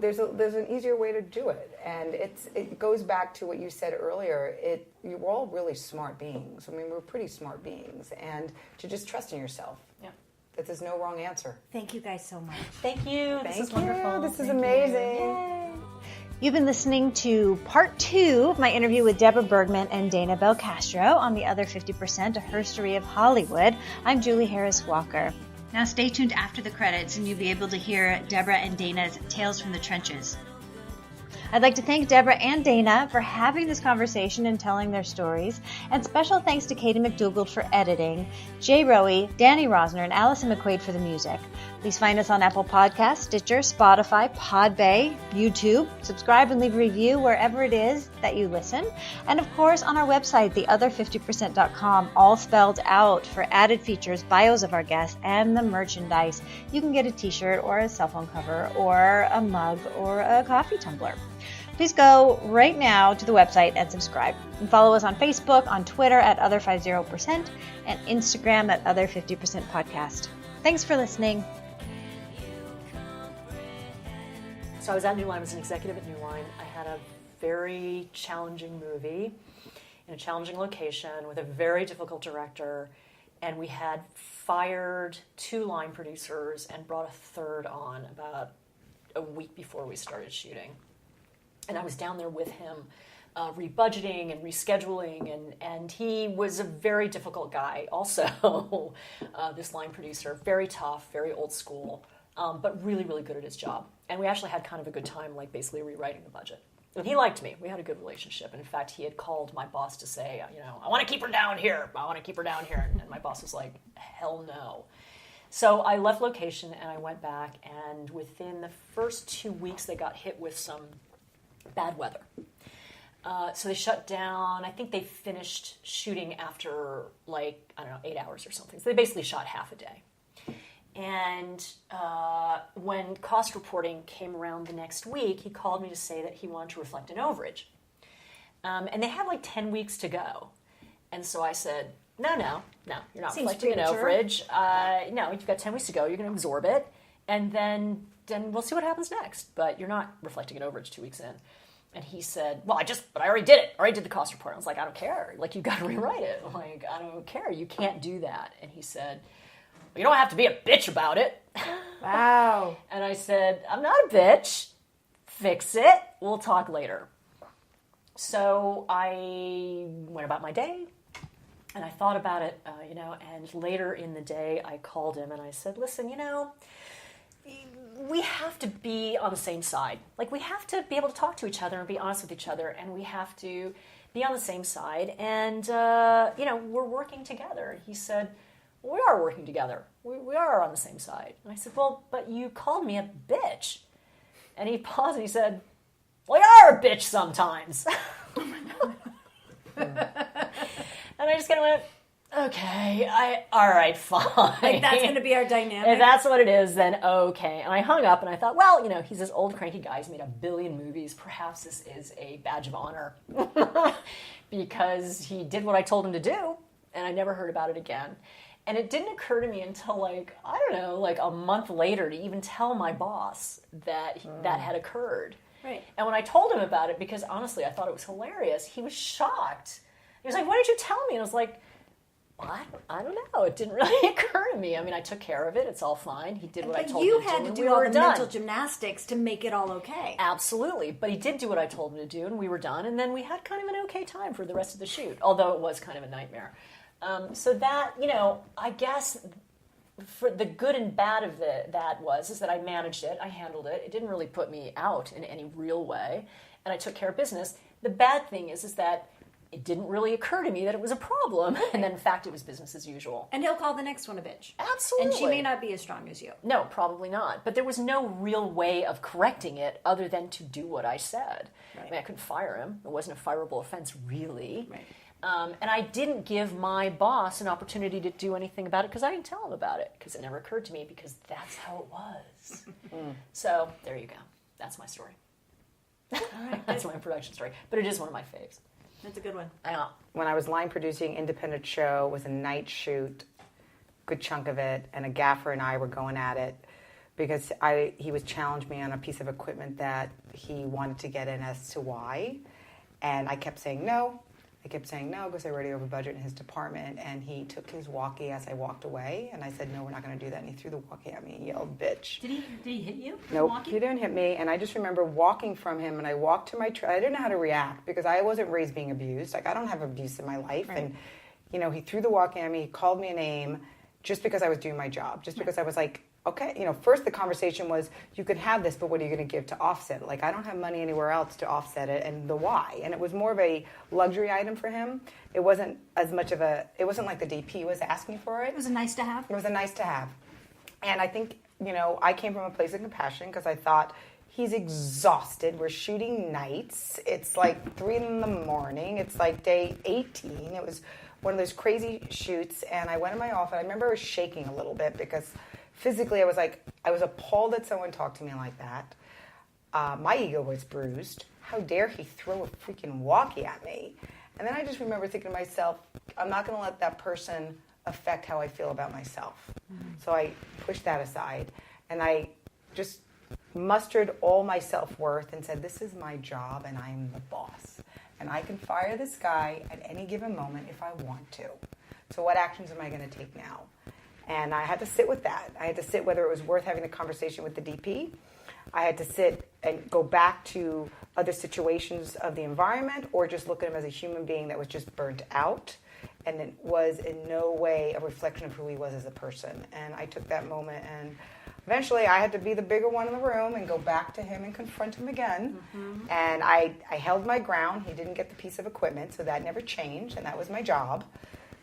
there's an easier way to do it. And it goes back to what you said earlier. We're all really smart beings. I mean, we're pretty smart beings. And to just trust in yourself. Yeah. That there's no wrong answer. Thank you guys so much. Thank you. This is wonderful. This is amazing. Yay. You've been listening to part 2 of my interview with Deborah Bergman and Dana BELCASTRO on the Other 50%, A Herstory of Hollywood. I'm Julie Harris Walker. Now stay tuned after the credits and you'll be able to hear Deborah and Dana's Tales from the Trenches. I'd like to thank Deborah and Dana for having this conversation and telling their stories, and special thanks to Katie McDougald for editing, Jay Rowe, Danny Rosner, and Allison McQuaid for the music. Please find us on Apple Podcasts, Stitcher, Spotify, Podbay, YouTube. Subscribe and leave a review wherever it is that you listen. And of course, on our website, theother50%.com, all spelled out, for added features, bios of our guests, and the merchandise. You can get a t-shirt or a cell phone cover or a mug or a coffee tumbler. Please go right now to the website and subscribe. And follow us on Facebook, on Twitter at Other50%, and Instagram at Other50%Podcast. Thanks for listening. So I was at New Line. I was an executive at New Line. I had a very challenging movie in a challenging location with a very difficult director, and we had fired 2 line producers and brought a third on about a week before we started shooting. And I was down there with him, rebudgeting and rescheduling, and he was a very difficult guy also, this line producer, very tough, very old school, but really, really good at his job. And we actually had kind of a good time, like basically rewriting the budget. And he liked me. We had a good relationship. And in fact, he had called my boss to say, I want to keep her down here. I want to keep her down here. And my boss was like, hell no. So I left location and I went back, and within the first 2 weeks, they got hit with some bad weather. So they shut down. I think they finished shooting after 8 hours or something. So they basically shot half a day. And when cost reporting came around the next week, he called me to say that he wanted to reflect an overage. And they had 10 weeks to go. And so I said, no, you're not reflecting an overage. No, you've got 10 weeks to go. You're going to absorb it. And then we'll see what happens next. But you're not reflecting an overage 2 weeks in. And he said, but I already did it. I already did the cost report. I was like, I don't care. You've got to rewrite it. I don't care. You can't do that. And he said, you don't have to be a bitch about it. Wow. And I said, I'm not a bitch. Fix it. We'll talk later. So I went about my day, and I thought about it, and later in the day I called him and I said, listen, we have to be on the same side. We have to be able to talk to each other and be honest with each other, and we have to be on the same side, and, we're working together. And he said, we are working together. We are on the same side. And I said, but you called me a bitch. And he paused and he said, well, you are a bitch sometimes. Oh my God. And I just kind of went, okay, all right, fine. That's going to be our dynamic. If that's what it is, then okay. And I hung up and I thought, he's this old cranky guy. He's made 1 billion movies. Perhaps this is a badge of honor. Because he did what I told him to do, and I never heard about it again. And it didn't occur to me until a month later to even tell my boss that that had occurred. Right. And when I told him about it, because honestly I thought it was hilarious, he was shocked. He was like, why didn't you tell me? And I was like, I don't know. It didn't really occur to me. I mean, I took care of it. It's all fine. He did what I told him to do. But you had to and do we all were the done. mental gymnastics to make it all okay. Absolutely. But he did do what I told him to do, and we were done. And then we had kind of an okay time for the rest of the shoot, although it was kind of a nightmare. So that, I guess for the good and bad of that is that I managed it. I handled it. It didn't really put me out in any real way. And I took care of business. The bad thing is that it didn't really occur to me that it was a problem. And then, in fact, it was business as usual. And he'll call the next one a bitch. Absolutely. And she may not be as strong as you. No, probably not. But there was no real way of correcting it other than to do what I said. Right. I mean, I couldn't fire him. It wasn't a fireable offense, really. Right. And I didn't give my boss an opportunity to do anything about it because I didn't tell him about it because it never occurred to me because that's how it was. So, there you go. That's my story. All right. That's my production story. But it is one of my faves. That's a good one. When I was line producing independent show, it was a night shoot, good chunk of it, and a gaffer and I were going at it because he was challenged me on a piece of equipment that he wanted to get in as to why, and I kept saying no. I kept saying no because they were already over budget in his department, and he took his walkie as I walked away, and I said, no, we're not going to do that, and he threw the walkie at me and yelled, bitch. Did he hit you? Nope, he didn't hit me, and I just remember walking from him, and I walked to my I didn't know how to react because I wasn't raised being abused. Like, I don't have abuse in my life, Right. and, he threw the walkie at me, he called me a name just because I was doing my job, just because I was like, okay, first the conversation was, you can have this, but what are you going to give to offset it? Like, I don't have money anywhere else to offset it, and the why. And it was more of a luxury item for him. It wasn't as much of it wasn't like the DP was asking for it. It was a nice to have. It was a nice to have. And I think, I came from a place of compassion because I thought, he's exhausted. We're shooting nights. It's like 3 a.m. It's like day 18. It was one of those crazy shoots, and I went in my office. I remember I was shaking a little bit because physically, I was appalled that someone talked to me like that. My ego was bruised. How dare he throw a freaking walkie at me? And then I just remember thinking to myself, I'm not going to let that person affect how I feel about myself. Mm-hmm. So I pushed that aside, and I just mustered all my self-worth and said, this is my job, and I'm the boss. And I can fire this guy at any given moment if I want to. So what actions am I going to take now? And I had to sit with that. I had to sit whether it was worth having the conversation with the DP. I had to sit and go back to other situations of the environment or just look at him as a human being that was just burnt out and it was in no way a reflection of who he was as a person. And I took that moment, and eventually I had to be the bigger one in the room and go back to him and confront him again. Mm-hmm. And I held my ground. He didn't get the piece of equipment, so that never changed, and that was my job,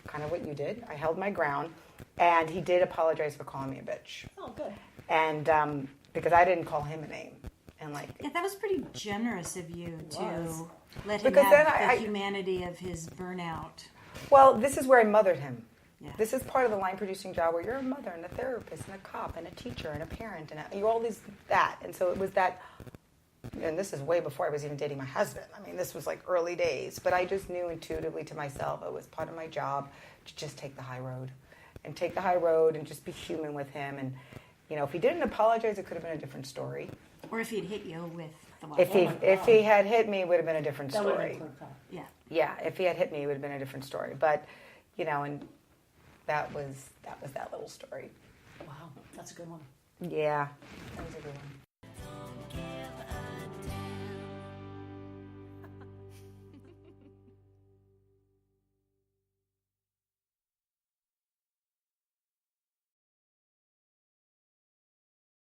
kind of what you did. I held my ground. And he did apologize for calling me a bitch. Oh, good. And because I didn't call him a name. And yeah, that was pretty generous of you to let him because have the humanity of his burnout. Well, this is where I mothered him. Yeah. This is part of the line producing job where you're a mother and a therapist and a cop and a teacher and a parent and you're all that. And so it was that, and this is way before I was even dating my husband. I mean, this was like early days. But I just knew intuitively to myself it was part of my job to just take the high road. And take the high road and just be human with him. And, if he didn't apologize, it could have been a different story. Or if he'd hit you with the walk. If he had hit me, it would have been a different story. Yeah. Yeah, if he had hit me, it would have been a different story. But, and that was that little story. Wow, that's a good one. Yeah, that was a good one.